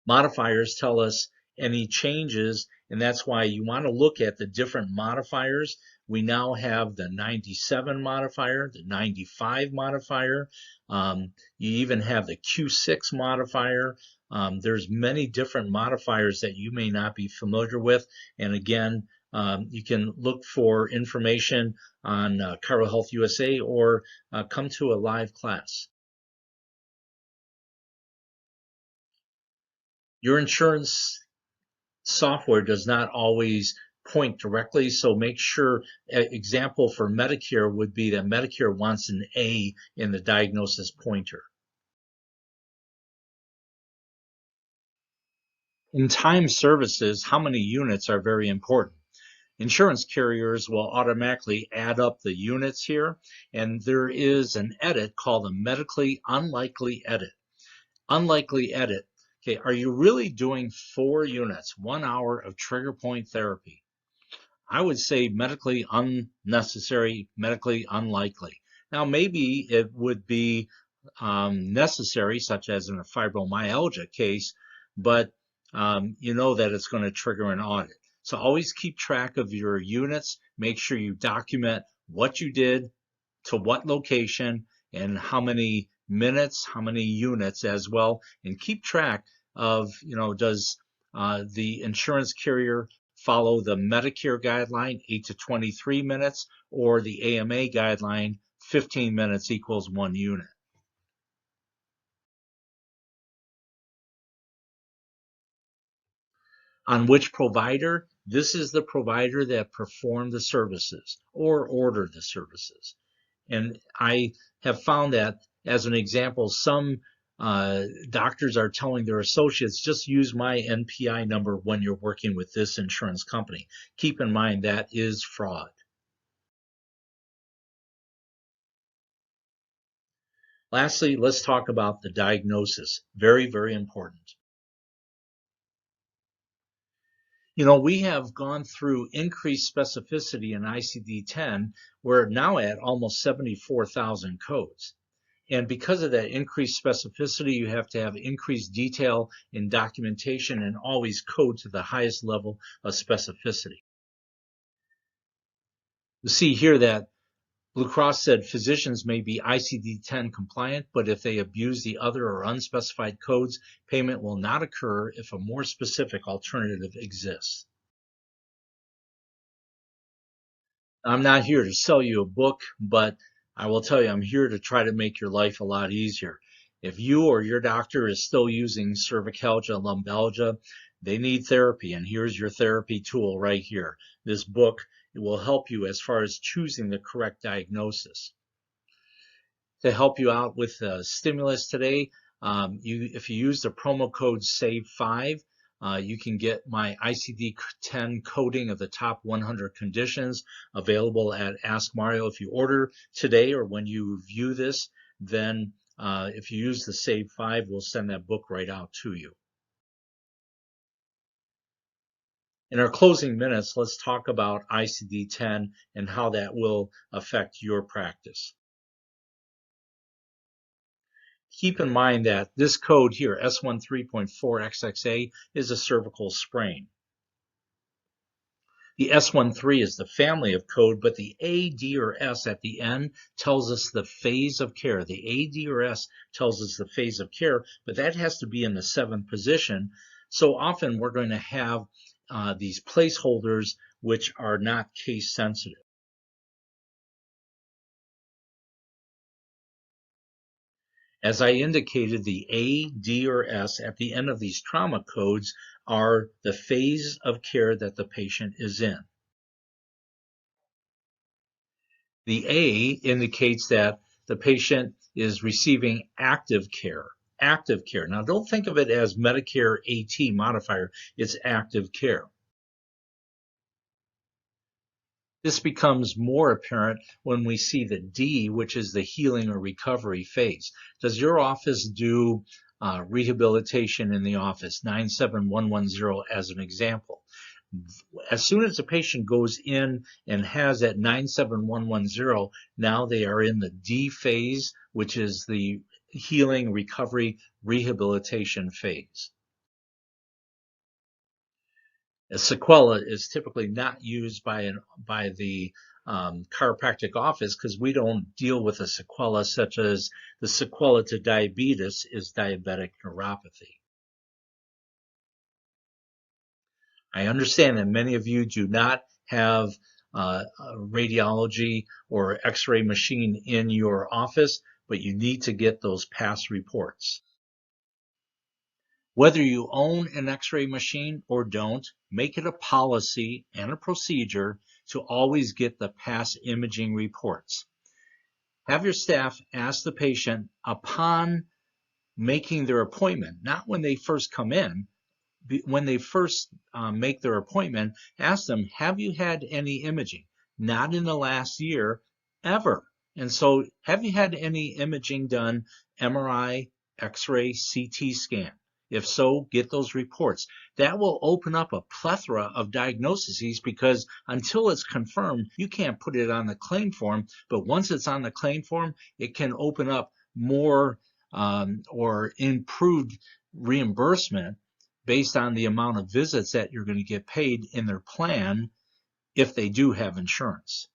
Modifiers tell us any changes, and that's why you want to look at the different modifiers. We now have the 97 modifier, the 95 modifier. You even have the Q6 modifier. There's many different modifiers that you may not be familiar with. And again, you can look for information on ChiroHealthUSA or come to a live class. Your insurance software does not always point directly, so make sure, example for Medicare would be that Medicare wants an A in the diagnosis pointer. In time services, how many units are very important. Insurance carriers will automatically add up the units here, and there is an edit called a medically unlikely edit. Unlikely edit. Okay, are you really doing 4 units, 1 hour of trigger point therapy? I would say medically unnecessary, medically unlikely. Now, maybe it would be necessary, such as in a fibromyalgia case, but you know that it's going to trigger an audit. So always keep track of your units. Make sure you document what you did, to what location, and how many minutes, how many units as well, and keep track of, does the insurance carrier follow the Medicare guideline, 8 to 23 minutes, or the AMA guideline, 15 minutes equals 1 unit. On which provider? This is the provider that performed the services or ordered the services. And I have found that, as an example, some doctors are telling their associates, just use my NPI number when you're working with this insurance company. Keep in mind that is fraud. Lastly, let's talk about the diagnosis. Very, very important. You know, we have gone through increased specificity in ICD-10. We're now at almost 74,000 codes. And because of that increased specificity, you have to have increased detail in documentation and always code to the highest level of specificity. You see here that Blue Cross said physicians may be ICD-10 compliant, but if they abuse the other or unspecified codes, payment will not occur if a more specific alternative exists. I'm not here to sell you a book, but I will tell you, I'm here to try to make your life a lot easier. If you or your doctor is still using cervicalgia, lumbalgia, they need therapy, and here's your therapy tool right here. This book, it will help you as far as choosing the correct diagnosis. To help you out with stimulus today, if you use the promo code SAVE5, you can get my ICD-10 coding of the top 100 conditions available at Ask Mario. If you order today or when you view this, then if you use the SAVE5, we'll send that book right out to you. In our closing minutes, let's talk about ICD-10 and how that will affect your practice. Keep in mind that this code here, S13.4XXA, is a cervical sprain. The S13 is the family of code, but the A, D, or S at the end tells us the phase of care. The A, D, or S tells us the phase of care, but that has to be in the 7th position. So often we're going to have these placeholders which are not case sensitive. As I indicated, the A, D, or S at the end of these trauma codes are the phase of care that the patient is in. The A indicates that the patient is receiving active care. Active care. Now, don't think of it as Medicare AT modifier. It's active care. This becomes more apparent when we see the D, which is the healing or recovery phase. Does your office do rehabilitation in the office? 97110 as an example. As soon as the patient goes in and has that 97110, now they are in the D phase, which is the healing, recovery, rehabilitation phase. A sequela is typically not used by the chiropractic office because we don't deal with a sequela such as the sequela to diabetes is diabetic neuropathy. I understand that many of you do not have a radiology or x-ray machine in your office, but you need to get those past reports. Whether you own an x-ray machine or don't, make it a policy and a procedure to always get the past imaging reports. Have your staff ask the patient upon making their appointment, not when they first come in, when they first make their appointment, ask them, have you had any imaging? Not in the last year, ever. And so, have you had any imaging done, MRI, X-ray, CT scan? If so, get those reports. That will open up a plethora of diagnoses because until it's confirmed, you can't put it on the claim form. But once it's on the claim form, it can open up more or improved reimbursement based on the amount of visits that you're going to get paid in their plan if they do have insurance.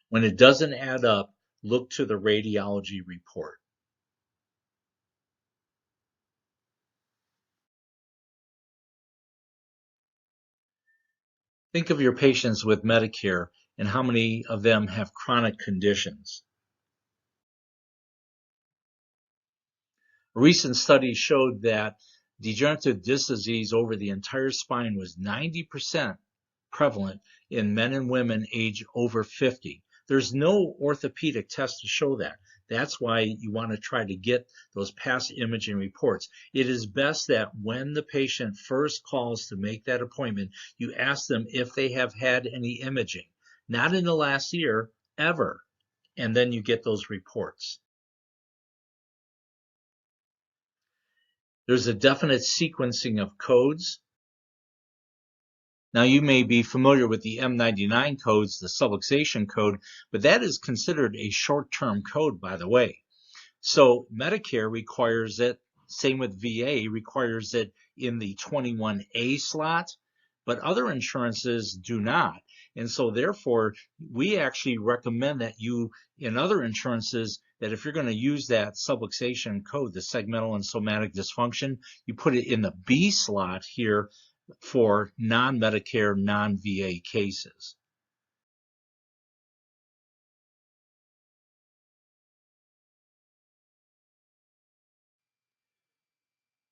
When it doesn't add up, look to the radiology report. Think of your patients with Medicare and how many of them have chronic conditions. A recent study showed that degenerative disc disease over the entire spine was 90% prevalent in men and women age over 50. There's no orthopedic test to show that. That's why you want to try to get those past imaging reports. It is best that when the patient first calls to make that appointment, you ask them if they have had any imaging, not in the last year, ever, and then you get those reports. There's a definite sequencing of codes. Now, you may be familiar with the M99 codes, the subluxation code, but that is considered a short-term code, by the way. So Medicare requires it, same with VA, requires it in the 21A slot, but other insurances do not. And so therefore, we actually recommend that you, in other insurances, that if you're going to use that subluxation code, the segmental and somatic dysfunction, you put it in the B slot here for non-Medicare, non-VA cases.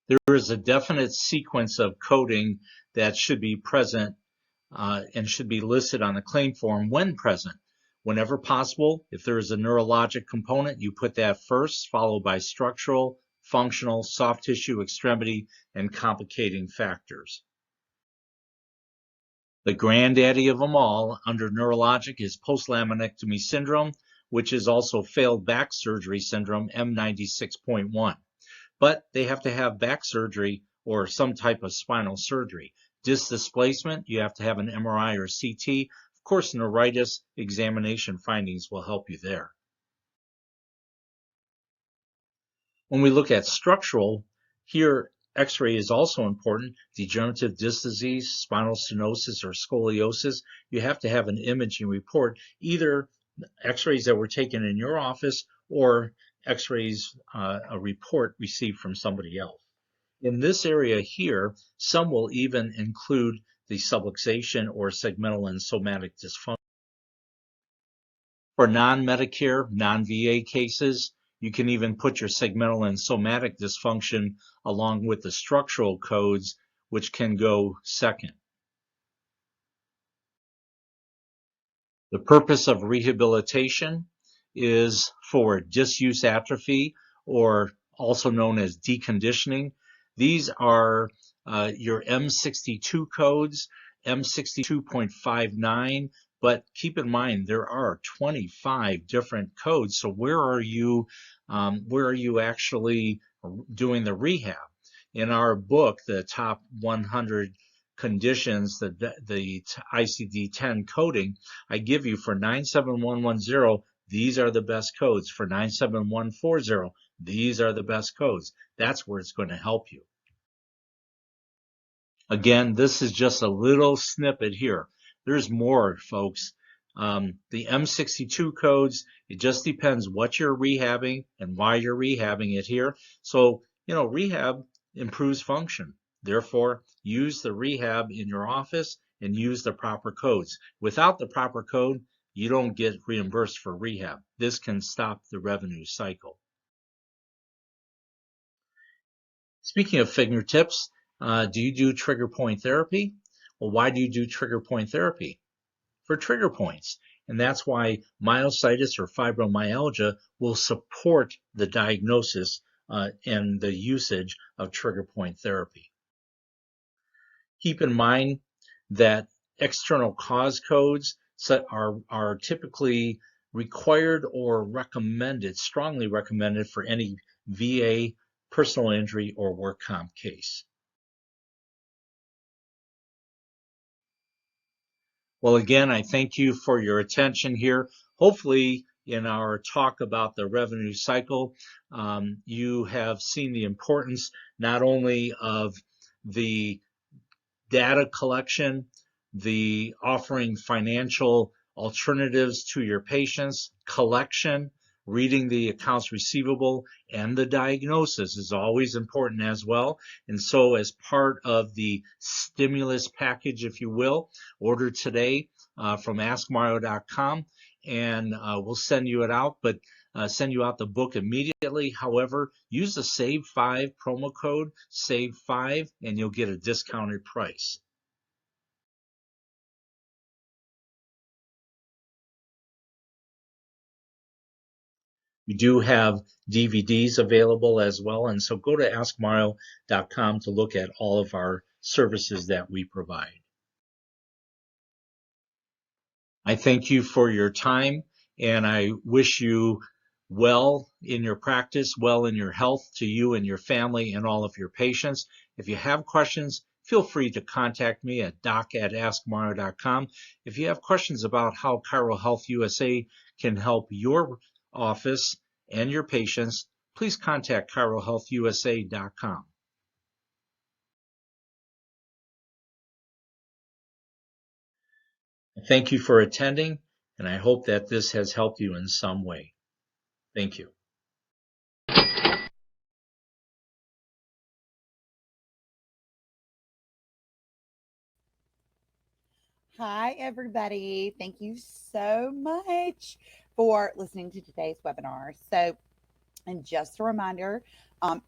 There is a definite sequence of coding that should be present and should be listed on the claim form when present. Whenever possible, if there is a neurologic component, you put that first, followed by structural, functional, soft tissue, extremity, and complicating factors. The granddaddy of them all under neurologic is post-laminectomy syndrome, which is also failed back surgery syndrome, M96.1. But they have to have back surgery or some type of spinal surgery. Disc displacement, you have to have an MRI or CT. Of course, neuritis examination findings will help you there. When we look at structural, here X-ray is also important. Degenerative disc disease, spinal stenosis, or scoliosis, you have to have an imaging report, either X-rays that were taken in your office or X-rays, a report received from somebody else. In this area here, some will even include the subluxation or segmental and somatic dysfunction. For non-Medicare, non-VA cases, you can even put your segmental and somatic dysfunction along with the structural codes, which can go second. The purpose of rehabilitation is for disuse atrophy, or also known as deconditioning. These are your M62 codes, M62.59, but keep in mind there are 25 different codes. So where are you actually doing the rehab? In our book, the top 100 conditions, the ICD-10 coding, I give you for 97110, these are the best codes. For 97140, these are the best codes. That's where it's going to help you. Again, this is just a little snippet here. There's more, folks. The M62 codes, it just depends what you're rehabbing and why you're rehabbing it here. So, rehab improves function. Therefore, use the rehab in your office and use the proper codes. Without the proper code, you don't get reimbursed for rehab. This can stop the revenue cycle. Speaking of fingertips, do you do trigger point therapy? Well, why do you do trigger point therapy? For trigger points. And that's why myositis or fibromyalgia will support the diagnosis and the usage of trigger point therapy. Keep in mind that external cause codes are typically required or recommended, strongly recommended for any VA, personal injury, or work comp case. Well, again, I thank you for your attention here. Hopefully, in our talk about the revenue cycle, you have seen the importance not only of the data collection, the offering financial alternatives to your patients, collection, reading the accounts receivable, and the diagnosis is always important as well. And so as part of the stimulus package, if you will, order today, from askmario.com, and we'll send you it out, but send you out the book immediately. However, use the SAVE5 promo code, SAVE5, and you'll get a discounted price. We do have DVDs available as well, and so go to askmario.com to look at all of our services that we provide. I thank you for your time, and I wish you well in your practice, well in your health, to you and your family and all of your patients. If you have questions, feel free to contact me at doc@askmario.com. If you have questions about how ChiroHealthUSA can help your office and your patients, please contact ChiroHealthUSA.com. Thank you for attending, and I hope that this has helped you in some way. Thank you. Hi, everybody. Thank you so much for listening to today's webinar. So, and just a reminder,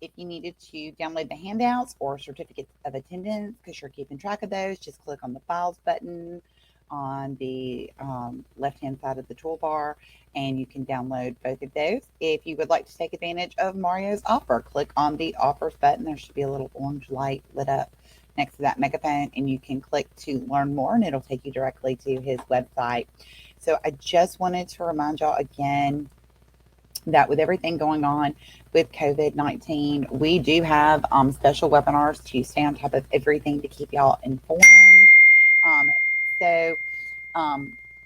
if you needed to download the handouts or certificates of attendance, because you're keeping track of those, just click on the files button on the left-hand side of the toolbar, and you can download both of those. If you would like to take advantage of Mario's offer, click on the offers button. There should be a little orange light lit up next to that megaphone, and you can click to learn more, and it'll take you directly to his website. So I just wanted to remind y'all again that with everything going on with COVID-19, we do have special webinars to stay on top of everything to keep y'all informed. So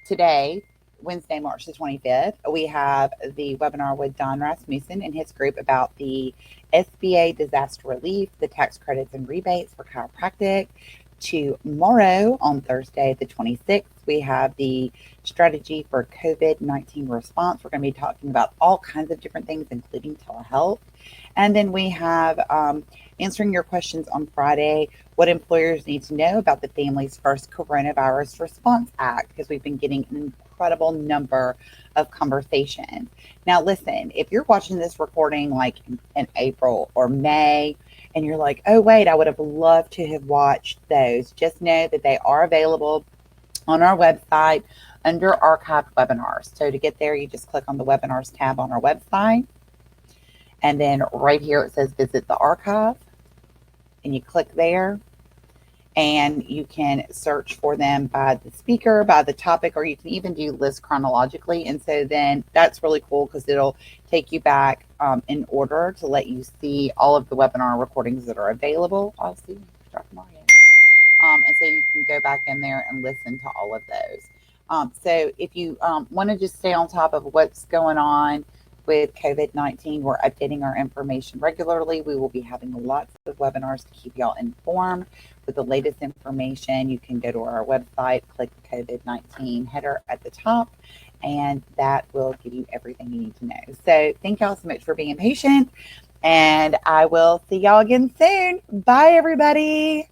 today, Wednesday, March the 25th, we have the webinar with Don Rasmussen and his group about the SBA disaster relief, the tax credits and rebates for chiropractic. Tomorrow, on Thursday, the 26th, we have the strategy for COVID-19 response. We're going to be talking about all kinds of different things, including telehealth. And then we have answering your questions on Friday, what employers need to know about the Families First Coronavirus Response Act, because we've been getting an incredible number of conversations. Now, listen, if you're watching this recording like in April or May, and you're like, oh, wait, I would have loved to have watched those, just know that they are available on our website under archived webinars. So to get there, you just click on the webinars tab on our website. And then right here, it says visit the archive. And you click there. And you can search for them by the speaker, by the topic, or you can even do list chronologically. And so then that's really cool because it'll take you back in order to let you see all of the webinar recordings that are available. I'll see. And so you can go back in there and listen to all of those. So if you want to just stay on top of what's going on with COVID-19, we're updating our information regularly. We will be having lots of webinars to keep y'all informed with the latest information. You can go to our website, click the COVID-19 header at the top, and that will give you everything you need to know. So thank y'all so much for being patient, and I will see y'all again soon. Bye, everybody.